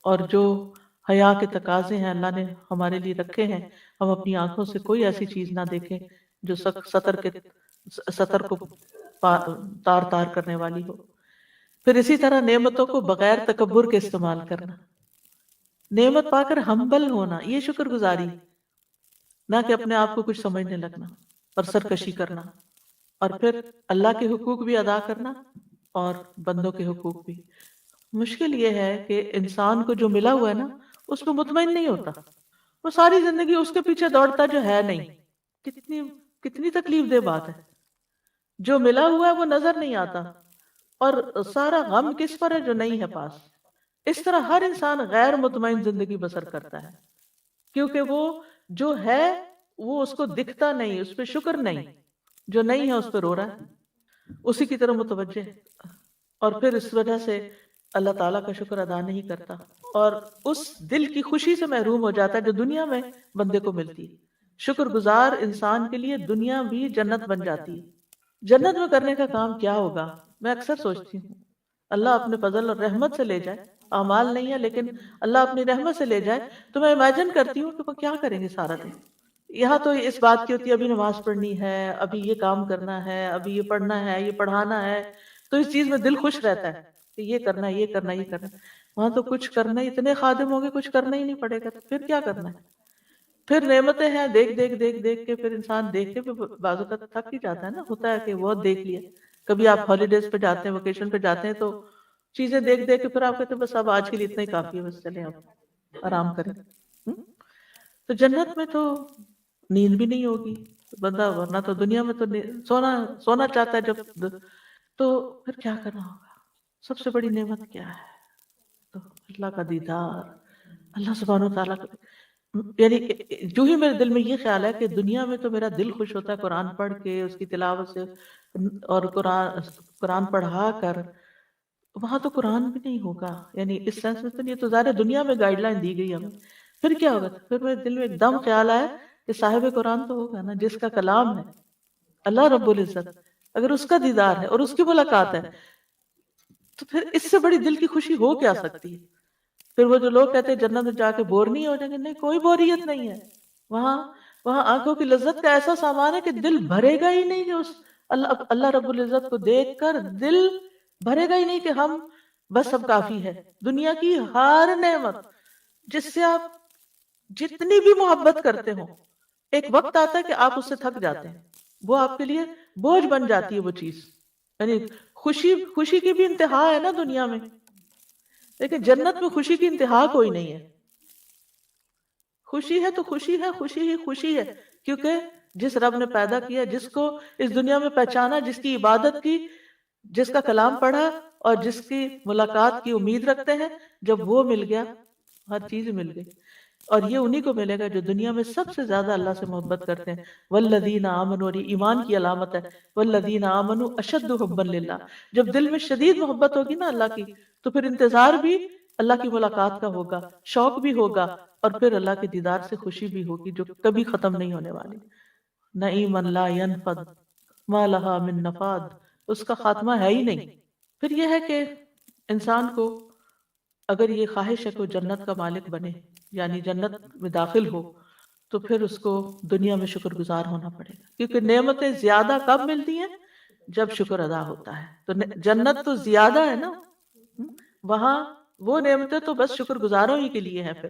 اور جو حیا کے تقاضے ہیں اللہ نے ہمارے لیے رکھے ہیں، ہم اپنی آنکھوں سے کوئی ایسی چیز نہ دیکھیں جو سطر کو تار تار کرنے والی ہو۔ پھر اسی طرح نعمتوں کو بغیر تکبر کے استعمال کرنا، نعمت پا کر ہمبل ہونا، یہ شکر گزاری، نہ کہ اپنے آپ کو کچھ سمجھنے لگنا اور سرکشی کرنا۔ اور پھر اللہ کے حقوق بھی ادا کرنا اور بندوں کے حقوق بھی۔ مشکل یہ ہے کہ انسان کو جو ملا ہوا ہے نا، اس پہ مطمئن نہیں ہوتا، وہ ساری زندگی اس کے پیچھے دوڑتا جو ہے نہیں۔ کتنی کتنی تکلیف دہ بات ہے، جو ملا ہوا ہے وہ نظر نہیں آتا، اور سارا غم کس پر ہے؟ جو نہیں ہے پاس۔ اس طرح ہر انسان غیر مطمئن زندگی بسر کرتا ہے، کیونکہ وہ جو ہے وہ اس کو دکھتا نہیں، اس پہ شکر نہیں، جو نہیں ہے اس پہ رو رہا ہے، اسی کی طرح متوجہ ہے، اور پھر اس وجہ سے اللہ تعالیٰ کا شکر ادا نہیں کرتا، اور اس دل کی خوشی سے محروم ہو جاتا ہے جو دنیا میں بندے کو ملتی ہے۔ شکر گزار انسان کے لیے دنیا بھی جنت بن جاتی ہے۔ جنت میں کرنے کا کام کیا ہوگا؟ میں اکثر سوچتی ہوں اللہ اپنے فضل اور رحمت سے لے جائے، اعمال نہیں ہے لیکن اللہ اپنی رحمت سے لے جائے، تو میں امیجن کرتی ہوں کہ وہ کیا کریں گے سارا دن۔ یہاں تو اس بات کی ہوتی ہے ابھی نماز پڑھنی ہے، ابھی یہ کام کرنا ہے، ابھی یہ پڑھنا ہے، یہ پڑھانا ہے، تو اس چیز میں دل خوش رہتا ہے کہ یہ کرنا ہے، یہ کرنا ہے، یہ کرنا ہے۔ وہاں تو کچھ کرنا ہی، اتنے خادم ہوں گے کچھ کرنا ہی نہیں پڑے گا، تو پھر کیا کرنا ہے؟ پھر نعمتیں ہیں، دیکھ دیکھ دیکھ دیکھ کے پھر انسان دیکھ کے بعض اوقات تھک ہی جاتا ہے نا، ہوتا ہے کہ بہت دیکھ لیا۔ کبھی آپ ہالیڈیز پہ جاتے ہیں، ویکیشن پہ جاتے ہیں، تو چیزیں دیکھ دیکھ کے پھر آپ کہتے ہیں بس اب آج کے لیے اتنا ہی کافی ہے، بس چلیں اب آرام کریں۔ تو جنت میں تو نیند بھی نہیں ہوگی بندہ، ورنہ تو دنیا میں تو سونا چاہتا ہے جب، تو پھر کیا کرنا ہوگا؟ سب سے بڑی نعمت کیا ہے؟ تو اللہ کا دیدار، اللہ سبحانہ و تعالیٰ کا، یعنی جو ہی میرے دل میں یہ خیال ہے کہ دنیا میں تو میرا دل خوش ہوتا ہے قرآن پڑھ کے، اس کی تلاوت سے، اور قرآن پڑھا کر، وہاں تو قرآن بھی نہیں ہوگا، یعنی اس سینس میں تو نہیں، تو ظاہر دنیا میں گائیڈ لائن دی گئی ہمیں، پھر کیا ہوگا؟ پھر میرے دل میں ایک دم خیال آیا کہ صاحب قرآن تو ہوگا نا، جس کا کلام ہے اللہ رب العزت، اگر اس کا دیدار ہے اور اس کی ملاقات ہے، تو پھر اس سے بڑی دل کی خوشی ہو کیا سکتی ہے؟ پھر وہ جو لوگ کہتے ہیں جنت میں جا کے بور نہیں ہو جائیں گے، نہیں، کوئی بوریت نہیں ہے وہاں۔ وہاں آنکھوں کی لذت کا ایسا سامان ہے کہ دل بھرے گا ہی نہیں، کہ اس اللہ رب العزت کو دیکھ کر دل بھرے گا ہی نہیں کہ ہم بس اب کافی ہے۔ دنیا کی ہر نعمت جس سے آپ جتنی بھی محبت کرتے ہو، ایک وقت آتا ہے کہ آپ اس سے تھک جاتے ہیں، وہ آپ کے لیے بوجھ بن جاتی ہے وہ چیز، یعنی خوشی کی بھی انتہا ہے نا دنیا میں، لیکن جنت میں خوشی کی انتہا کوئی نہیں ہے۔ خوشی ہے تو خوشی ہے، خوشی ہی خوشی ہے، کیونکہ جس رب نے پیدا کیا، جس کو اس دنیا میں پہچانا، جس کی عبادت کی، جس کا کلام پڑھا، اور جس کی ملاقات کی امید رکھتے ہیں، جب وہ مل گیا ہر چیز مل گئی۔ اور یہ انہی کو ملے گا جو دنیا میں سب سے زیادہ اللہ سے محبت کرتے ہیں۔ والذین آمنوا، اور یہ ایمان کی علامت ہے، والذین آمنوا اشد حبا للہ۔ جب دل میں شدید محبت ہوگی نا اللہ کی، تو پھر انتظار بھی اللہ کی ملاقات کا ہوگا، شوق بھی ہوگا، اور پھر اللہ کے دیدار سے خوشی بھی ہوگی جو کبھی ختم نہیں ہونے والی۔ نعیم لا ینفد ما لہا من نفاد، اس کا خاتمہ ہے ہی نہیں۔ پھر یہ ہے کہ انسان کو اگر یہ خواہش ہے کہ وہ جنت کا مالک بنے، یعنی جنت میں داخل ہو، تو پھر اس کو دنیا میں شکر گزار ہونا پڑے گا، کیونکہ نعمتیں زیادہ کب ملتی ہیں؟ جب شکر ادا ہوتا ہے۔ تو جنت تو زیادہ ہے نا، وہاں وہ نعمتیں تو بس شکر گزاروں ہی کے لیے ہیں۔ پھر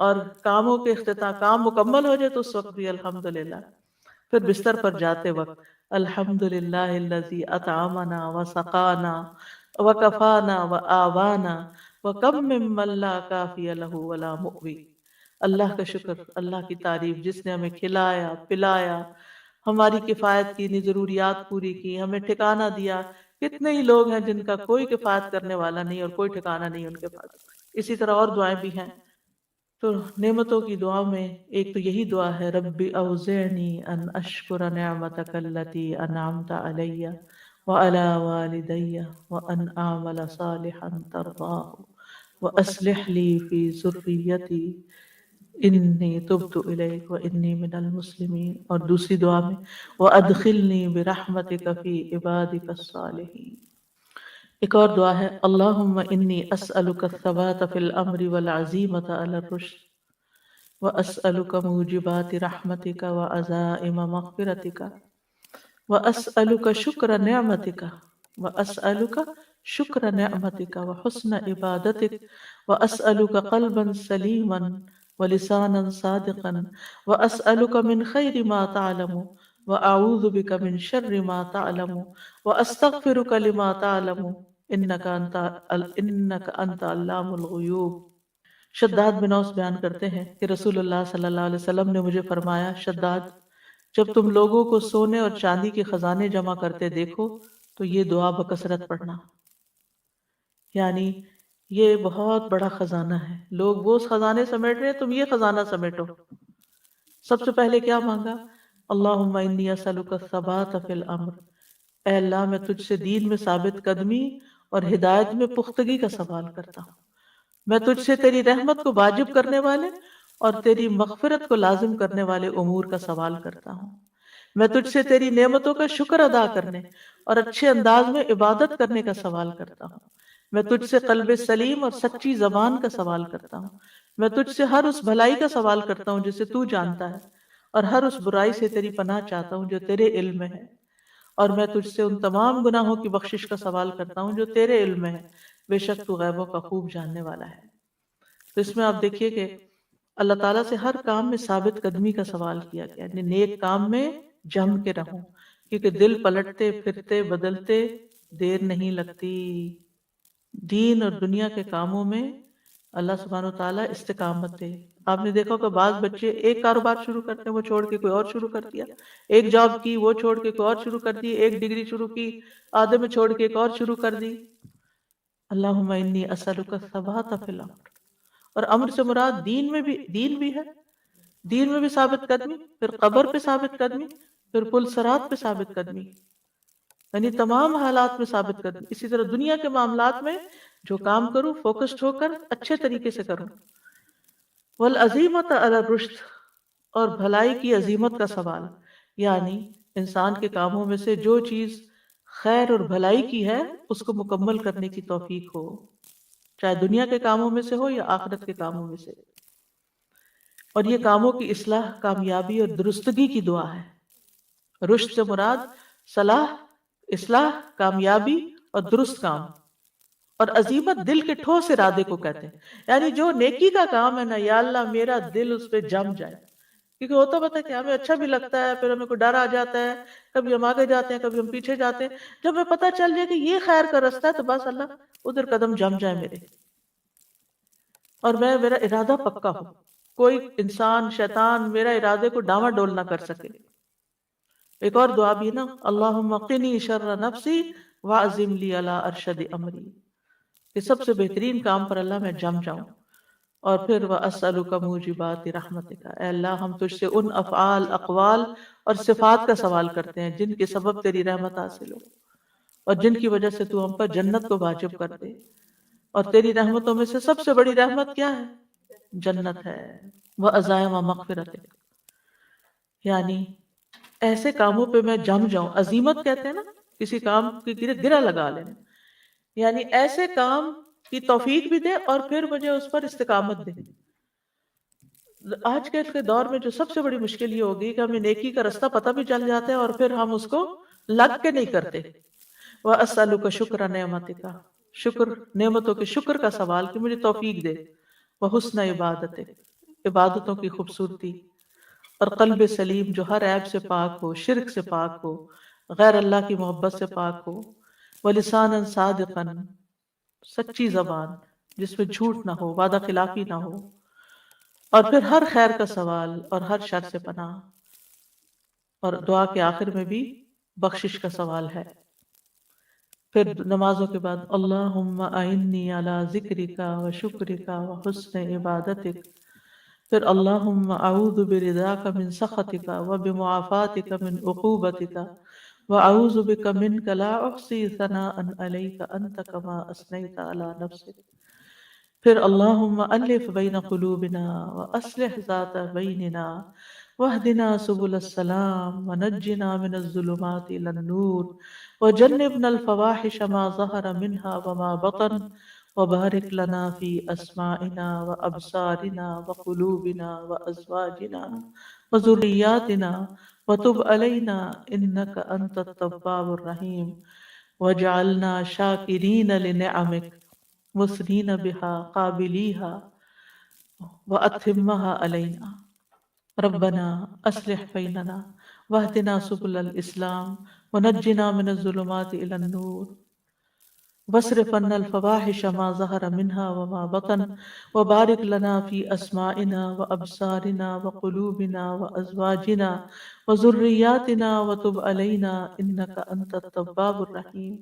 اور کاموں کے اختتام، کام مکمل ہو جائے تو اس وقت بھی الحمدللہ. پھر بستر پر جاتے وقت الحمدللہ الذی اطعمنا وسقانا وکفانا وآوانا وکم ممن لا کافی لہ ولا مؤوی. اللہ کا شکر، اللہ کی تعریف جس نے ہمیں کھلایا پلایا، ہماری کفایت کی، ضروریات پوری کی، ہمیں ٹھکانہ دیا. کتنے ہی لوگ ہیں جن کا کوئی کفایت کرنے والا نہیں اور کوئی ٹھکانہ نہیں ان کے پاس. اسی طرح اور دعائیں بھی ہیں. تو نعمتوں کی دعا میں ایک تو یہی دعا ہے، رب اوزعنی ان اشکر نعمتک التی انعمت علی وعلی والدی وان اعمل صالحا ترضاه واصلح لی فی ذریتی انی تبت الیک وانی من المسلمین. اور دوسری دعا میں وادخلنی برحمتک فی عبادک الصالحین. ایک اور دعا ہے، اللہم انی اسألک الثبات فی الامر والعزیمۃ علی الرشد واسألک موجبات رحمتک وعزائم مغفرتک واسألک شکر نعمتک واسألک شکر نعمتک وحسن عبادتک واسألک قلبا سلیما ولسانا صادقا واسألک من خیر ما تعلم واعوذ بک من شر ما تعلم واستغفرک لما تعلم انک انت علام الغیوب. شداد بن اوس بیان کرتے ہیں کہ رسول اللہ صلی اللہ علیہ وسلم نے مجھے فرمایا، شداد، جب تم لوگوں کو سونے اور چاندی کے خزانے جمع کرتے دیکھو تو یہ دعا بکثرت پڑھنا. یعنی یہ بہت بڑا خزانہ ہے، لوگ وہ خزانے سمیٹ رہے ہیں، تم یہ خزانہ سمیٹو. سب سے پہلے کیا مانگا؟ اللہم انی اسألک الثبات فی الامر. اے اللہ، میں تجھ سے دین میں ثابت قدمی اور ہدایت میں پختگی کا سوال کرتا ہوں. میں تجھ سے تیری رحمت کو واجب کرنے والے اور تیری مغفرت کو لازم کرنے والے امور کا سوال کرتا ہوں. میں تجھ سے تیری نعمتوں کا شکر ادا کرنے اور اچھے انداز میں عبادت کرنے کا سوال کرتا ہوں. میں تجھ سے قلب سلیم اور سچی زبان کا سوال کرتا ہوں. میں تجھ سے ہر اس بھلائی کا سوال کرتا ہوں جسے تو جانتا ہے، اور ہر اس برائی سے تیری پناہ چاہتا ہوں جو تیرے علم میں ہے. اور میں تجھ سے ان تمام گناہوں کی بخشش کا سوال کرتا ہوں جو تیرے علم میں ہے، بے شک تو غیبوں کا خوب جاننے والا ہے. تو اس میں آپ دیکھیے کہ اللہ تعالیٰ سے ہر کام میں ثابت قدمی کا سوال کیا گیا، یعنی نیک کام میں جم کے رہوں، کیونکہ دل پلٹتے پھرتے بدلتے دیر نہیں لگتی. دین اور دنیا کے کاموں میں اللہ سبحانہ و تعالیٰ استقامت دے. آپ نے دیکھا کہ بعض بچے ایک کاروبار شروع کرتے ہیں، وہ چھوڑ کے کوئی اور شروع کر دیا. ایک جاب کی، وہ چھوڑ کے کوئی اور شروع کر دی. ایک ڈگری شروع کی، آدھے میں چھوڑ کے ایک اور شروع کر دی. اللہم انی اسألک الثبات فی الامر. اور امر سے مراد دین بھی ہے، دین میں بھی ثابت قدمی، پھر قبر پہ ثابت قدمی، پھر پل صراط پہ ثابت قدمی، یعنی تمام حالات میں ثابت قدمی. اسی طرح دنیا کے معاملات میں جو کام کروں فوکسڈ ہو کر اچھے طریقے سے کروں. والعزیمت علی الرشد، اور بھلائی کی عظیمت کا سوال، یعنی انسان کے کاموں میں سے جو چیز خیر اور بھلائی کی ہے اس کو مکمل کرنے کی توفیق ہو، چاہے دنیا کے کاموں میں سے ہو یا آخرت کے کاموں میں سے. اور یہ کاموں کی اصلاح، کامیابی اور درستگی کی دعا ہے. رشد سے مراد صلاح، اصلاح، کامیابی اور درست کام. اور عزیمت دل کے ٹھوس ارادے کو کہتے ہیں، یعنی جو نیکی کا کام ہے نا، یا اللہ میرا دل اس پہ جم جائے. کیونکہ ہوتا پتہ کہ ہمیں اچھا بھی لگتا ہے، پھر ہمیں کوئی ڈر آ جاتا ہے، کبھی ہم آگے جاتے ہیں، کبھی ہم پیچھے جاتے ہیں. جب ہمیں پتہ چل جائے کہ یہ خیر کا رستہ ہے تو بس اللہ ادھر قدم جم جائے میرے، اور میرا ارادہ پکا ہو، کوئی انسان شیطان میرا ارادے کو ڈاواں ڈول نہ کر سکے. ایک اور دعا بھی نا، اللہم قنی شر نفسی واعزم لی علی ارشد امری، کہ سب سے بہترین کام پر اللہ میں جم جاؤں. اور پھر واسألک موجبات رحمتک، اے اللہ ہم تجھ سے ان افعال، اقوال اور صفات کا سوال کرتے ہیں جن کے سبب تیری رحمت حاصل ہو اور جن کی وجہ سے تو ہم پر جنت کو واجب کر دے. اور تیری رحمتوں میں سے سب سے بڑی رحمت کیا ہے؟ جنت ہے. وعزائم مغفرتک، یعنی ایسے کاموں پہ میں جم جاؤں. عزیمت کہتے ہیں نا کسی کام کی گرہ لگا لینا، یعنی ایسے کام کی توفیق بھی دے اور پھر مجھے اس پر استقامت دے. آج کے دور میں جو سب سے بڑی مشکل یہ ہوگی کہ ہمیں نیکی کا رستہ پتہ بھی چل جاتا ہے اور پھر ہم اس کو لگ کے نہیں کرتے. وَأَسْأَلُكَ شُكْرَ نِعْمَتِكَ، شکر نعمتوں کے شکر کا سوال کہ مجھے توفیق دے. وَحُسْنَ عبادتک، عبادتوں کی خوبصورتی، اور قلب سلیم جو ہر عیب سے پاک ہو، شرک سے پاک ہو، غیر اللہ کی محبت سے پاک ہو، ولسانا صادقا، سچی زبان جس میں جھوٹ نہ ہو، وعدہ خلافی نہ ہو، اور پھر ہر خیر کا سوال اور ہر شر سے پناہ، اور دعا کے آخر میں بھی بخشش کا سوال ہے۔ پھر نمازوں کے بعد اللہم اعنی علی ذکرک و شکرک و حسن عبادتک، پھر اللہم اعوذ برضاک من سخطک و بمعافاتک من عقوبتک و اعوذ بک منک لا احصی ثناء علیک انت کما اثنیت علی نفسک، پھر اللہم الف بین قلوبنا و اصلح ذات بیننا واہدنا سبل السلام ونجنا من الظلمات الى النور وجنبنا الفواحش ما ظهر منها وما بطن وبارك لنا في أسماعنا وأبصارنا وقلوبنا وأزواجنا وذرياتنا وتب علينا إنك أنت التواب الرحيم واجعلنا شاكرين لنعمك مثنين بها قابليها وأتمها علينا ربنا اصلح بیننا واہدنا سبل الاسلام ونجنا من الظلمات الى النور واصرف عنا الفواحش ما ظهر منها وما بطن وبارك لنا في أسماعنا وأبصارنا وقلوبنا وأزواجنا وذرياتنا وتب علينا إنك أنت التواب الرحيم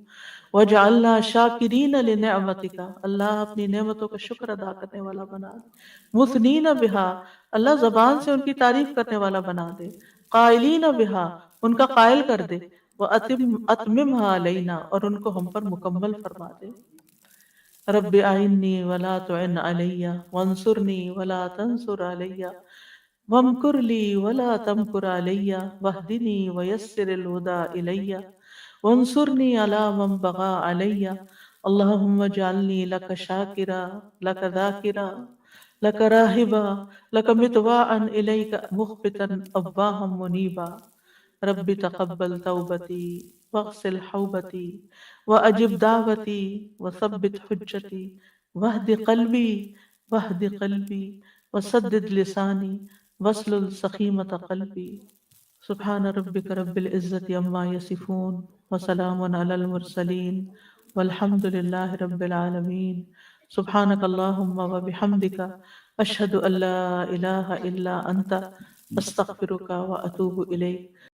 واجعلنا شاکرین لنعمتک، اللہ اپنی نعمتوں کا شکر ادا کرنے والا بنا دے، مثنین بہا، اللہ زبان سے ان کی تعریف کرنے والا بنا دے، قائلین بہا، ان کا قائل کر دے، وَأَتْمِمْهَا عَلَيْنَا، اور ان کو ہم پر مکمل فرما دے۔ رب اعنی ولا تعن علی وانصرنی ولا تنصر علی وامکر لی ولا تمکر علی واہدنی ویسر الہدی الی وانصرنی علی من بغى علی اللہم اجعلنی لک شاکرا لک ذاکرا لک راہبا لک متواعا الیک مخبتا اواہا منیبا رب تقبل توبتی واغسل حوبتی وأجب دعوتی وثبت حجتی واہد قلبی وسدد لسانی واسلل سخیمة قلبی سبحان ربک رب العزة عما یصفون وسلام علی المرسلین والحمد للہ رب العالمین سبحانک اللہم وبحمدک اشہد ان لا الہ الا انت استغفرک واتوب الیک